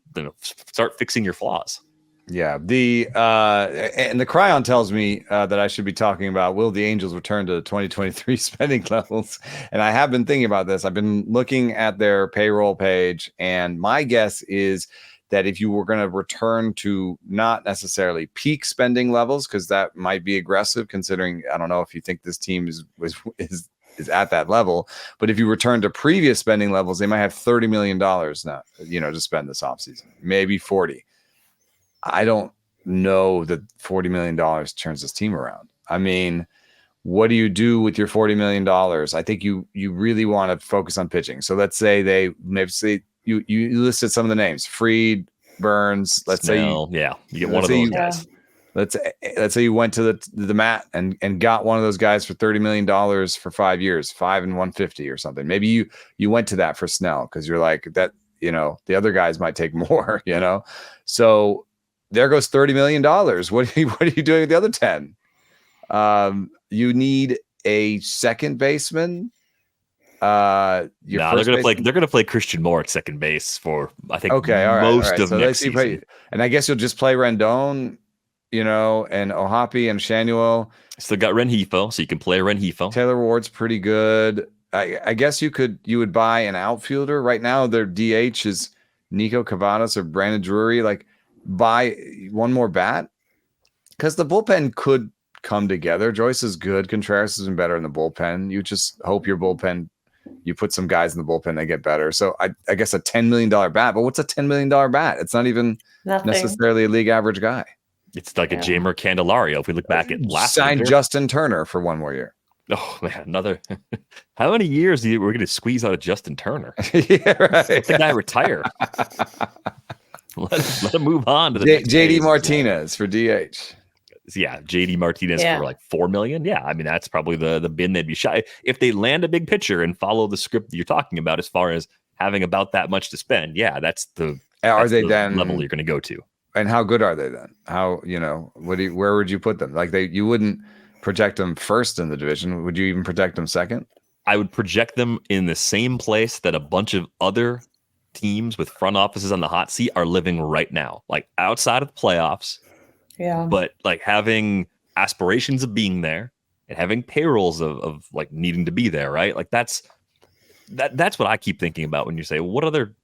start fixing your flaws. Yeah. And the Cryon tells me that I should be talking about, will the Angels return to the 2023 spending levels? And I have been thinking about this. I've been looking at their payroll page, and my guess is that if you were going to return to not necessarily peak spending levels, because that might be aggressive considering, I don't know if you think this team is at that level, but if you return to previous spending levels, they might have $30 million now, to spend this offseason, maybe 40. I don't know that $40 million turns this team around. I mean, what do you do with your $40 million? I think you really want to focus on pitching. So let's say you listed some of the names: Fried, Burns. Let's Snell, say you get one of those guys. Let's say you went to the mat and got one of those guys for $30 million for 5 years, 5 and 150 or something. Maybe you went to that for Snell because you're like that. The other guys might take more. So there goes $30 million. What are you doing with the other 10? You need a second baseman They're gonna play Christian Moore at second base for I think Okay, all most right. of So next season. and I guess you'll just play Rendon, and Ohapi and Shanuel. Still got Rengifo, so you can play Rengifo. Taylor Ward's pretty good. I guess you would buy an outfielder right now. Their DH is Nico Cavadas or Brandon Drury. Like, buy one more bat because the bullpen could come together. Joyce is good. Contreras has been better in the bullpen. You just hope your bullpen, you put some guys in the bullpen, they get better. So I guess a $10 million bat. But what's a $10 million bat? It's not even necessarily a league average guy. It's like a Jamer Candelario. If we look back at last Signed winter. Justin Turner for one more year. Oh man, another. How many years we're going to squeeze out of Justin Turner? Yeah, right. Let the guy retire. let him move on to the JD Martinez for DH. Yeah, JD Martinez for like $4 million. Yeah, I mean that's probably the bin they'd be shy if they land a big pitcher and follow the script that you're talking about as far as having about that much to spend. Yeah, that's the level you're going to go to. And how good are they then? How where would you put them? Like you wouldn't project them first in the division. Would you even project them second? I would project them in the same place that a bunch of other teams with front offices on the hot seat are living right now, like outside of the playoffs. Yeah. But like having aspirations of being there and having payrolls of like needing to be there, right? Like that's what I keep thinking about when you say, what other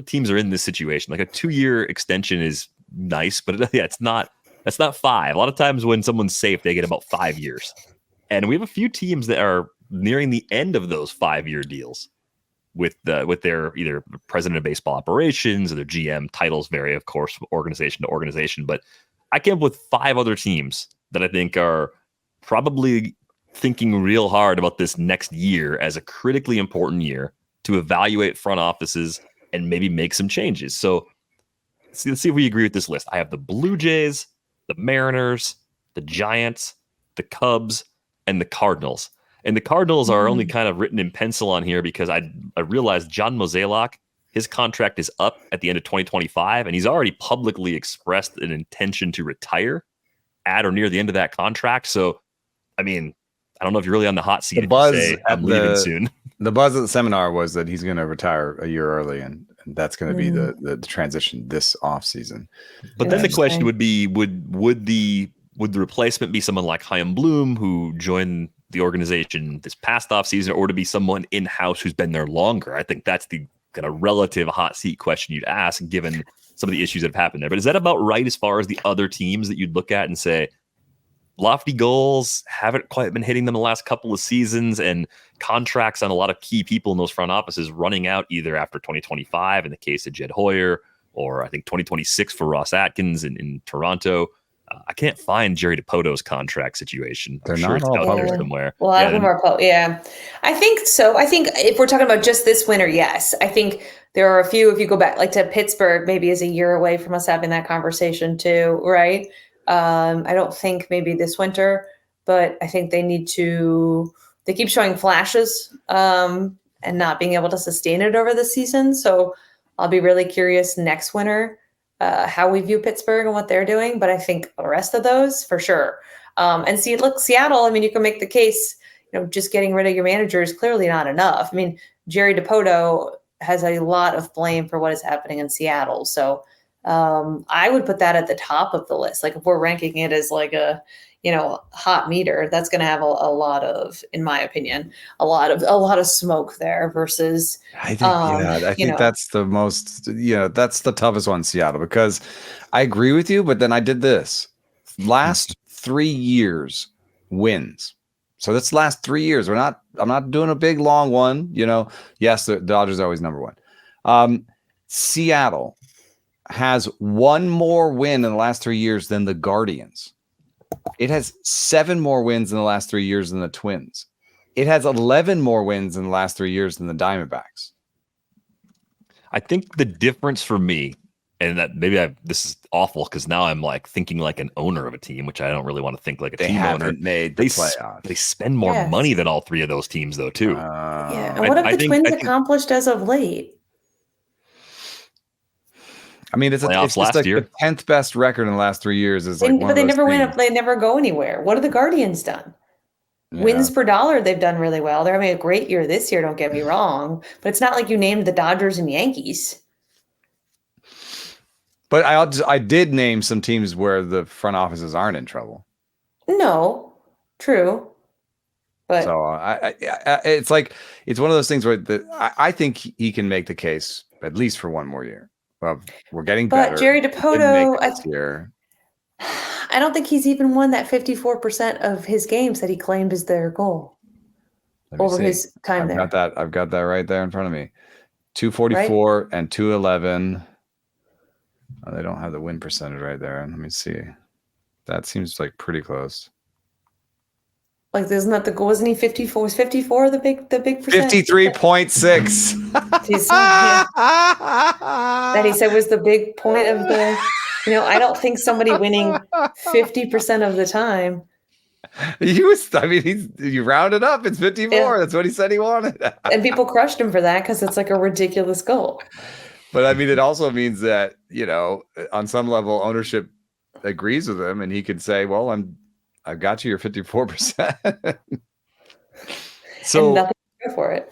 teams are in this situation? Like a 2-year extension is nice, but that's not 5. A lot of times when someone's safe, they get about 5 years. And we have a few teams that are nearing the end of those 5-year deals with their either president of baseball operations or their GM. Titles vary, of course, organization to organization. But I came up with 5 other teams that I think are probably thinking real hard about this next year as a critically important year to evaluate front offices and maybe make some changes. So let's see if we agree with this list. I have the Blue Jays, the Mariners, the Giants, the Cubs, and the Cardinals. And the Cardinals are only kind of written in pencil on here because I realized John Mozeliak, his contract is up at the end of 2025, and he's already publicly expressed an intention to retire at or near the end of that contract. So, I mean, I don't know if you're really on the hot seat if you say I'm leaving soon. The buzz at the seminar was that he's going to retire a year early, and that's going to be the transition this offseason. But then the question would be, would the replacement be someone like Chaim Bloom, who joined the organization this past offseason, or to be someone in-house who's been there longer? I think that's the kind of relative hot seat question you'd ask, given some of the issues that have happened there. But is that about right as far as the other teams that you'd look at and say, lofty goals haven't quite been hitting them the last couple of seasons, and contracts on a lot of key people in those front offices running out either after 2025 in the case of Jed Hoyer, or I think 2026 for Ross Atkins in Toronto. I can't find Jerry DiPoto's contract situation. They're not all out there somewhere. Well, I think so. I think if we're talking about just this winter, yes. I think there are a few, if you go back like to Pittsburgh, maybe is a year away from us having that conversation too, right? I don't think maybe this winter, but I think they keep showing flashes and not being able to sustain it over the season. So I'll be really curious next winter how we view Pittsburgh and what they're doing. But I think the rest of those for sure. And Seattle, I mean, you can make the case, just getting rid of your manager is clearly not enough. I mean, Jerry DiPoto has a lot of blame for what is happening in Seattle. So I would put that at the top of the list. Like if we're ranking it as like a, hot meter, that's going to have a lot of, in my opinion, a lot of smoke there versus. I think that's the most, that's the toughest one, Seattle, because I agree with you, but then I did this last 3 years wins. So that's last 3 years. I'm not doing a big long one, yes, the Dodgers are always number one. Seattle has one more win in the last 3 years than the Guardians. It has 7 more wins in the last 3 years than the Twins. It has 11 more wins in the last 3 years than the Diamondbacks. I think the difference for me, and that maybe this is awful because now I'm like thinking like an owner of a team, which I don't really want to think like a team owner. Made the playoffs. They spend more money than all 3 of those teams, though, too. And what have the Twins accomplished as of late? I mean, it's just like the 10th best record in the last 3 years. But they never win. They never go anywhere. What have the Guardians done? Wins per dollar, they've done really well. They're having a great year this year, don't get me wrong. But it's not like you named the Dodgers and Yankees. But I did name some teams where the front offices aren't in trouble. No, true. But so it's like it's one of those things where I think he can make the case at least for one more year. Well, we're getting better. But Jerry Dipoto, this year. I don't think he's even won that 54% of his games that he claimed is their goal over his time there. I've got that right there in front of me. 244 right? And 211. Oh, they don't have the win percentage right there. Let me see. That seems like pretty close. Like, isn't that the goal? Wasn't he 54? Was 54 the big percent? 53.6. That he said was the big point of the. I don't think somebody winning 50% of the time. You rounded up. It's 54. Yeah. That's what he said he wanted. And people crushed him for that because it's like a ridiculous goal. But I mean, it also means that, on some level, ownership agrees with him and he could say, well, I've got you your 54%. So and nothing to go for it.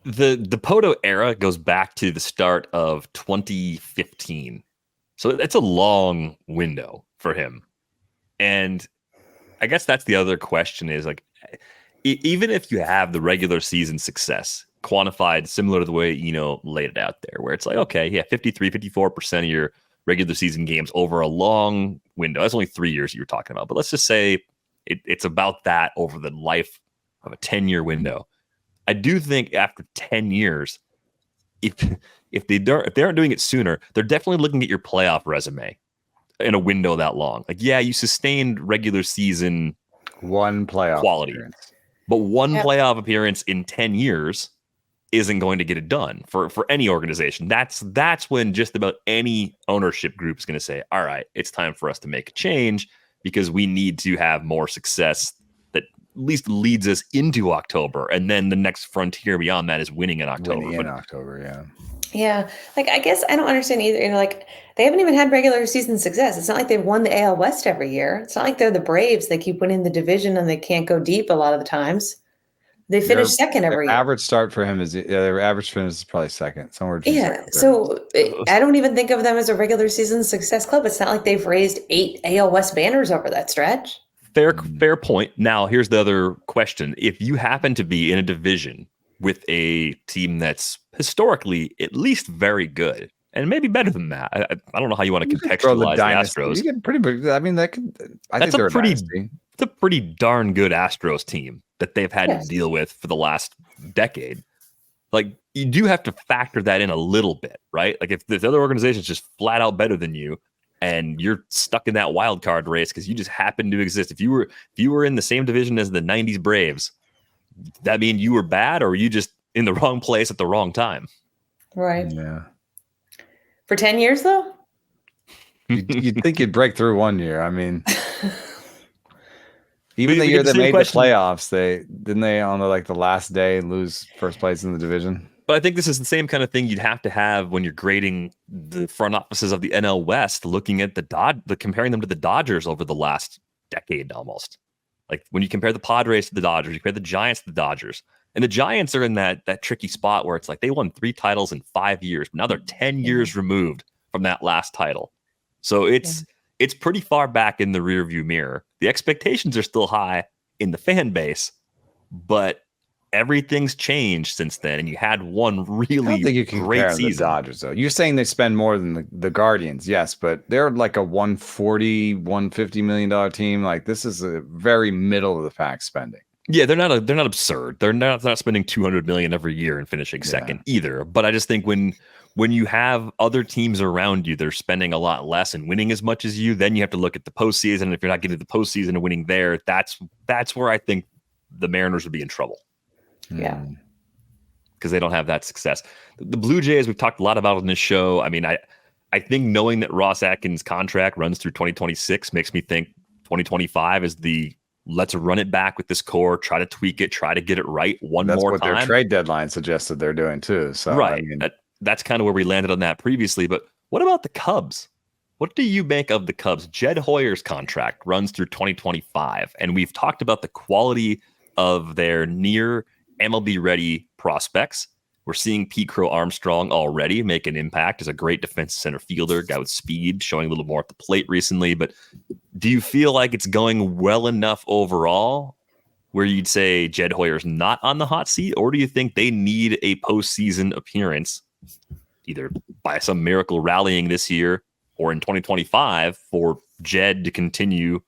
The Poto era goes back to the start of 2015. So it's a long window for him. And I guess that's the other question is, like, even if you have the regular season success quantified similar to the way, laid it out there, where it's like, okay, yeah, 54% of your regular season games over a long window. That's only 3 years you were talking about. But let's just say it's about that over the life of a 10-year window. I do think after 10 years, if they aren't doing it sooner, they're definitely looking at your playoff resume in a window that long. Like, yeah, you sustained regular season one playoff quality, appearance. But one playoff appearance in 10 years isn't going to get it done for any organization. That's when just about any ownership group is going to say, all right, it's time for us to make a change because we need to have more success that at least leads us into October. And then the next frontier beyond that is winning in October. Yeah. Yeah. Like, I guess I don't understand either. Like, they haven't even had regular season success. It's not like they've won the AL West every year. It's not like they're the Braves. They keep winning the division and they can't go deep a lot of the times. They finish second every year. Average start for him their average finish is probably second, somewhere. So I don't even think of them as a regular season success club. It's not like they've raised 8 AL West banners over that stretch. Fair point. Now, here's the other question. If you happen to be in a division with a team that's historically at least very good, and maybe better than that, I don't know how you want to contextualize the Astros. You get pretty big. I mean, that's a pretty darn good Astros team that they've had to deal with for the last decade. Like, you do have to factor that in a little bit, right? Like, if the other organization is just flat out better than you, and you're stuck in that wild card race because you just happen to exist. If you were in the same division as the 90s Braves, that mean you were bad, or were you just in the wrong place at the wrong time? Right. Yeah. For 10 years, though? You'd think you'd break through 1 year. I mean, even the year they made the playoffs, didn't they on the last day lose first place in the division? But I think this is the same kind of thing you'd have to have when you're grading the front offices of the NL West, looking at comparing them to the Dodgers over the last decade almost. Like, when you compare the Padres to the Dodgers, you compare the Giants to the Dodgers. And the Giants are in that tricky spot where it's like they won 3 titles in 5 years, but now they're 10 years removed from that last title. So it's pretty far back in the rearview mirror. The expectations are still high in the fan base, but everything's changed since then, and you had one really I don't think you can great season. The Dodgers, though. You're saying they spend more than the Guardians, yes, but they're like a $150 million team. Like, this is a very middle of the pack spending. Yeah, they're not absurd. They're not spending $200 million every year and finishing second either. But I just think when you have other teams around you that are spending a lot less and winning as much as you, then you have to look at the postseason. And if you're not getting to the postseason and winning there, that's where I think the Mariners would be in trouble. Yeah. Because they don't have that success. The Blue Jays, we've talked a lot about on this show. I mean, I think knowing that Ross Atkins' contract runs through 2026 makes me think 2025 is the let's run it back with this core, try to tweak it, try to get it right one more time. That's what their trade deadline suggested they're doing too. So right. I mean, that's kind of where we landed on that previously. But what about the Cubs? What do you make of the Cubs? Jed Hoyer's contract runs through 2025, and we've talked about the quality of their near MLB ready prospects. We're seeing Pete Crow Armstrong already make an impact as a great defensive center fielder, guy with speed, showing a little more at the plate recently. But do you feel like it's going well enough overall where you'd say Jed Hoyer's not on the hot seat? Or do you think they need a postseason appearance, either by some miracle rallying this year or in 2025, for Jed to continue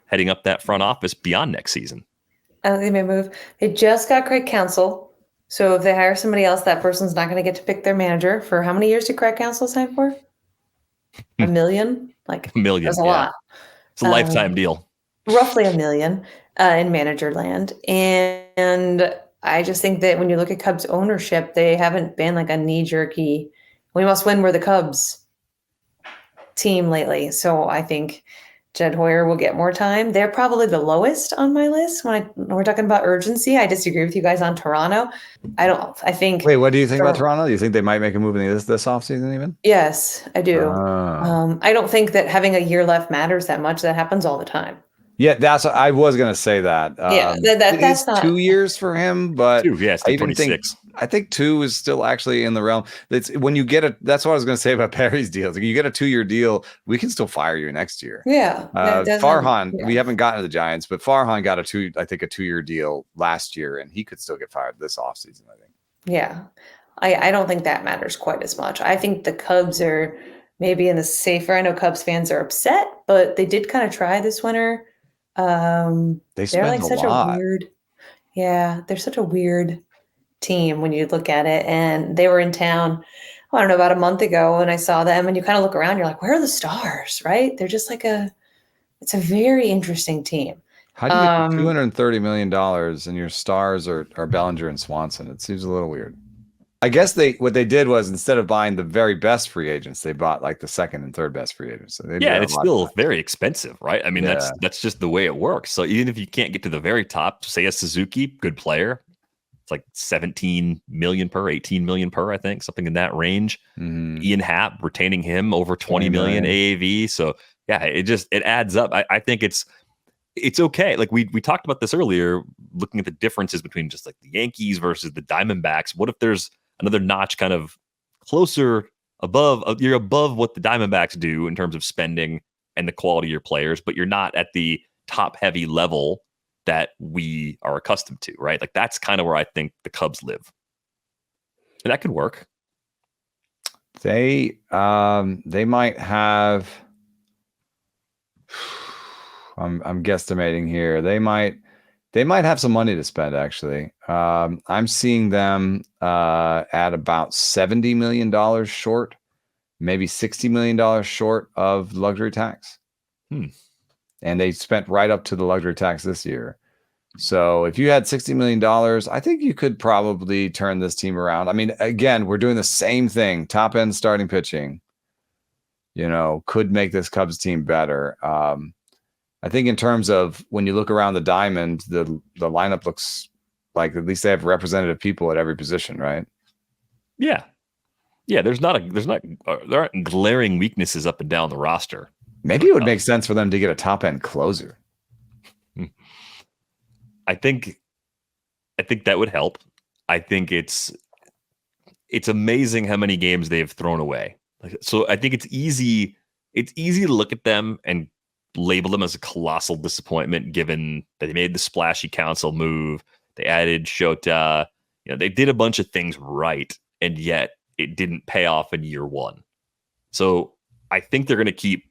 heading up that front office beyond next season? I don't think they may move. They just got Craig Counsell. So if they hire somebody else, that person's not going to get to pick their manager. For how many years did Craig Counsell sign for? $1 million? Like $1 million. That's a lot. It's a lifetime deal. Roughly $1 million in manager land. And I just think that when you look at Cubs ownership, they haven't been like a knee-jerky, we must win, we're the Cubs team lately. So I think Jed Hoyer will get more time. They're probably the lowest on my list when we're talking about urgency. I disagree with you guys on Toronto. I think. Wait, what do you think about Toronto? Do you think they might make a move in this offseason even? Yes, I do. I don't think that having a year left matters that much. That happens all the time. Yeah, I was going to say that. That's not 2 years for him, but 2, yeah, it's 26. I think 2 is still actually in the realm. That's when you get that's what I was going to say about Perry's deals. Like, you get a 2-year deal, we can still fire you next year. Yeah. Farhan, we haven't gotten to the Giants, but Farhan got a 2-year deal last year, and he could still get fired this offseason, I think. Yeah. I don't think that matters quite as much. I think the Cubs are maybe in the safer. I know Cubs fans are upset, but they did kind of try this winter. They're like such a weird, they're such a weird team when you look at it. And they were in town, I don't know, about a month ago, and I saw them, and you kind of look around, you're like, where are the stars? Right? They're just like it's a very interesting team. How do you get $230 million and your stars are Bellinger and Swanson? It seems a little weird. I guess what they did was, instead of buying the very best free agents, they bought like the second and third best free agents. So and it's still very expensive, right? I mean, that's just the way it works. So even if you can't get to the very top, say a Suzuki, good player, it's like 17 million per, 18 million per, I think, something in that range. Mm-hmm. Ian Happ, retaining him over 20 million AAV. So yeah, it adds up. I think it's okay. Like we talked about this earlier, looking at the differences between just like the Yankees versus the Diamondbacks. What if there's another notch kind of closer you're above what the Diamondbacks do in terms of spending and the quality of your players, but you're not at the top heavy level that we are accustomed to, right? Like that's kind of where I think the Cubs live. And that could work. They might have, I'm guesstimating here. They might have some money to spend, actually. I'm seeing them at about $70 million short, maybe $60 million short of luxury tax. And they spent right up to the luxury tax this year. So if you had $60 million, I think you could probably turn this team around. I mean, again, we're doing the same thing. Top end starting pitching, could make this Cubs team better. I think in terms of when you look around the diamond, the lineup looks like at least they have representative people at every position, right? Yeah. There aren't glaring weaknesses up and down the roster. Maybe it would make sense for them to get a top end closer. I think that would help. I think it's amazing how many games they've thrown away. So I think it's easy to look at them and label them as a colossal disappointment, given that they made the splashy Counsell move. They added Shota. They did a bunch of things right, and yet it didn't pay off in year one. So I think they're going to keep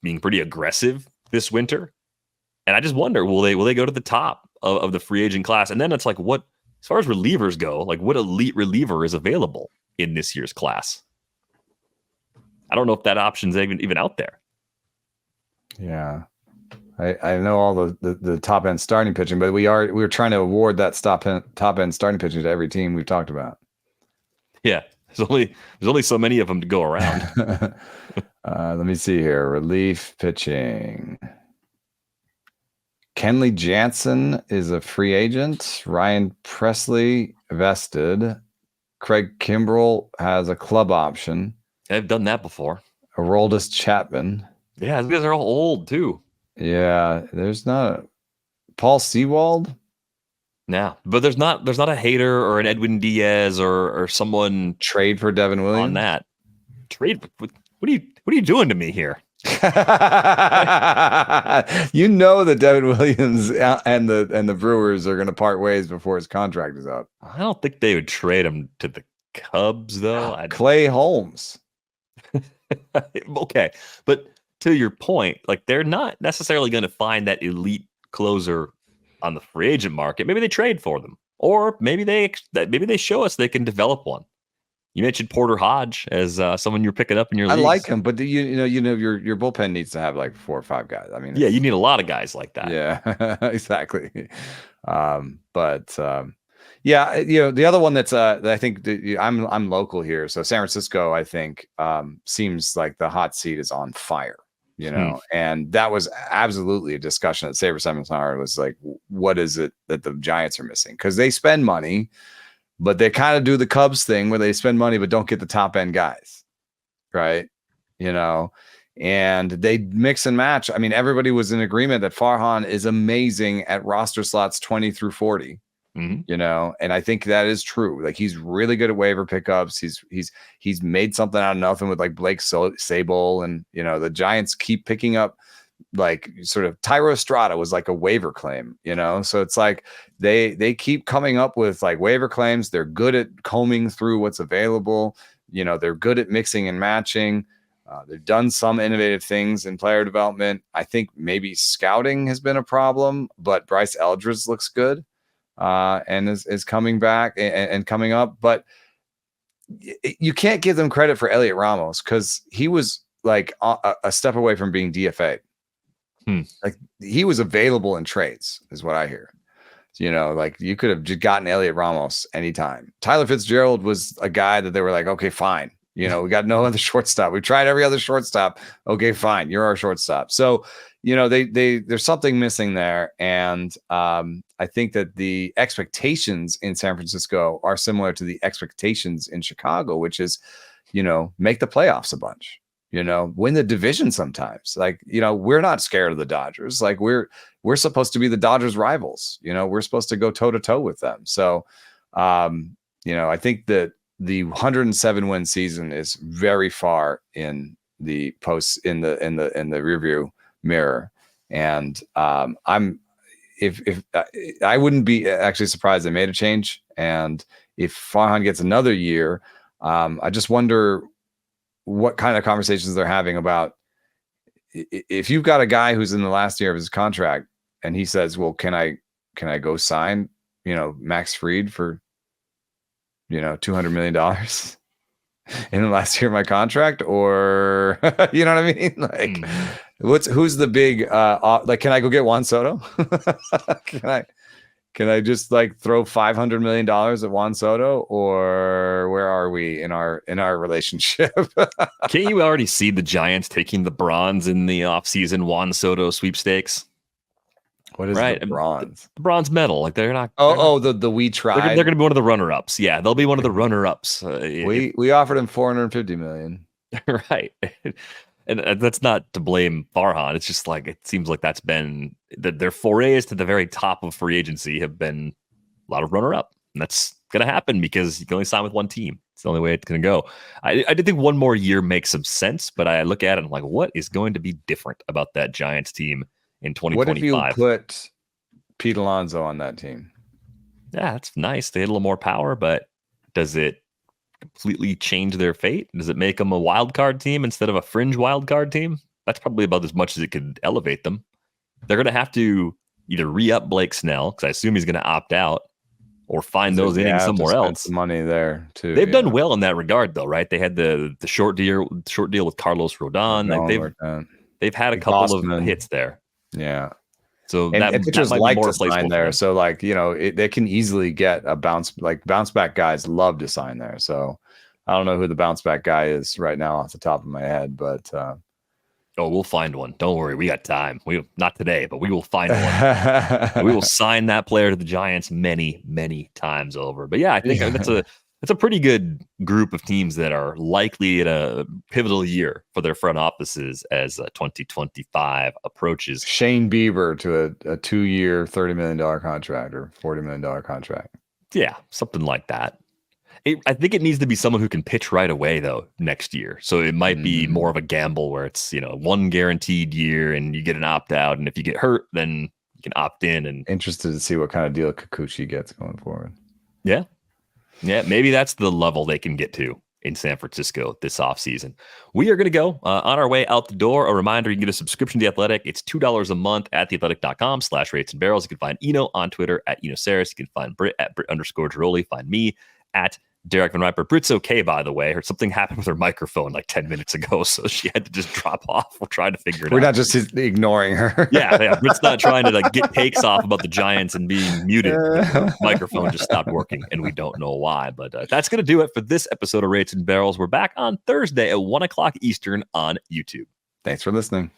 being pretty aggressive this winter. And I just wonder, will they go to the top of the free agent class? And then it's like, what, as far as relievers go, like what elite reliever is available in this year's class? I don't know if that option's even out there. Yeah. I know all the top end starting pitching, but we're trying to award that top end starting pitching to every team we've talked about. Yeah. There's only so many of them to go around. Let me see here. Relief pitching. Kenley Jansen is a free agent. Ryan Presley vested. Craig Kimbrell has a club option. I've done that before. Aroldis Chapman. Yeah, these guys are all old too. Yeah, there's not Paul Sewald. Yeah, but there's not a Hader or an Edwin Diaz or someone Trade for Devin Williams on that trade. What are you doing to me here? You know that Devin Williams and the Brewers are going to part ways before his contract is up. I don't think they would trade him to the Cubs, though. Clay Holmes. Okay, but to your point, like they're not necessarily going to find that elite closer on the free agent market. Maybe they trade for them, or maybe they show us they can develop one. You mentioned Porter Hodge as someone you're picking up in your leagues. I like him, but you know your bullpen needs to have like 4 or 5 guys. I mean, yeah, you need a lot of guys like that. Yeah, exactly. Yeah, the other one that's that I think I'm local here, so San Francisco, I think, seems like the hot seat is on fire. And that was absolutely a discussion that Saber Seminar was like, what is it that the Giants are missing? Because they spend money, but they kind of do the Cubs thing where they spend money but don't get the top end guys, right? And they mix and match. I mean, everybody was in agreement that Farhan is amazing at roster slots 20 through 40. And I think that is true. Like, he's really good at waiver pickups. He's made something out of nothing with like Blake Sable, and the Giants keep picking up like sort of Tyro Estrada was like a waiver claim, so it's like they keep coming up with like waiver claims. They're good at combing through what's available. They're good at mixing and matching. They've done some innovative things in player development. I think maybe scouting has been a problem, but Bryce Eldridge looks good. And is coming back and coming up, but you can't give them credit for Elliot Ramos because he was like a step away from being DFA. Like, he was available in trades, is what I hear. Like, you could have just gotten Elliot Ramos anytime. Tyler Fitzgerald was a guy that they were like, okay, fine. We got no other shortstop. We tried every other shortstop. Okay, fine. You're our shortstop. So, there's something missing there. And I think that the expectations in San Francisco are similar to the expectations in Chicago, which is, make the playoffs a bunch, win the division sometimes. Like, we're not scared of the Dodgers. Like, we're supposed to be the Dodgers rivals. We're supposed to go toe to toe with them. So, I think that the 107 win season is very far in the rearview mirror. And if I wouldn't be actually surprised they made a change. And if Farhan gets another year, I just wonder what kind of conversations they're having about if you've got a guy who's in the last year of his contract and he says, well, can I go sign, Max Fried for, $200 million in the last year of my contract, or you know what I mean? Like, who's the big like, can I go get Juan Soto? Can I just like throw $500 million at Juan Soto, or where are we in our relationship? Can't you already see the Giants taking the bronze in the offseason Juan Soto sweepstakes? What is the bronze? The bronze medal. Like, they're not. The we tried. They're going to be one of the runner-ups. Yeah, they'll be one of the runner-ups. We offered him $450 million. Right. And that's not to blame Farhan. It's just like, it seems like that's been their forays to the very top of free agency have been a lot of runner-up. And that's going to happen because you can only sign with one team. It's the only way it's going to go. I did think one more year makes some sense, but I look at it and I'm like, what is going to be different about that Giants team in 2025? What if you put Pete Alonso on that team? Yeah, that's nice. They had a little more power, but does it completely change their fate? Does it make them a wild card team instead of a fringe wild card team? That's probably about as much as it could elevate them. They're going to have to either re-up Blake Snell, because I assume he's going to opt out, or find those innings somewhere else. Some money there too. They've done well in that regard, though, right? They had the short deal with Carlos Rodon. Like, they've had a couple of hits there. Yeah. So and pitchers like to sign there. So like, they can easily get a bounce back guys love to sign there. So I don't know who the bounce back guy is right now off the top of my head, but we'll find one. Don't worry, we got time. Not today, but we will find one. We will sign that player to the Giants many, many times over. But yeah, I think It's a pretty good group of teams that are likely in a pivotal year for their front offices as 2025 approaches. Shane Bieber to a 2-year, $30 million contract or $40 million contract. Yeah, something like that. I think it needs to be someone who can pitch right away, though, next year. So it might be more of a gamble where it's, one guaranteed year and you get an opt-out. And if you get hurt, then you can opt in. And interested to see what kind of deal Kikuchi gets going forward. Yeah. Yeah, maybe that's the level they can get to in San Francisco this offseason. We are going to go on our way out the door. A reminder, you can get a subscription to The Athletic. It's $2 a month at theathletic.com/rates and barrels. You can find Eno on Twitter at Eno Saris. You can find Britt at Britt_Giroli. Find me at Derek Van Riper. Britt's okay, by the way. Something happened with her microphone like 10 minutes ago, so she had to just drop off. We're trying to figure it out. We're not just ignoring her. Yeah. Britt's not trying to get takes off about the Giants and being muted. The microphone just stopped working, and we don't know why. But that's going to do it for this episode of Rates and Barrels. We're back on Thursday at 1 o'clock Eastern on YouTube. Thanks for listening.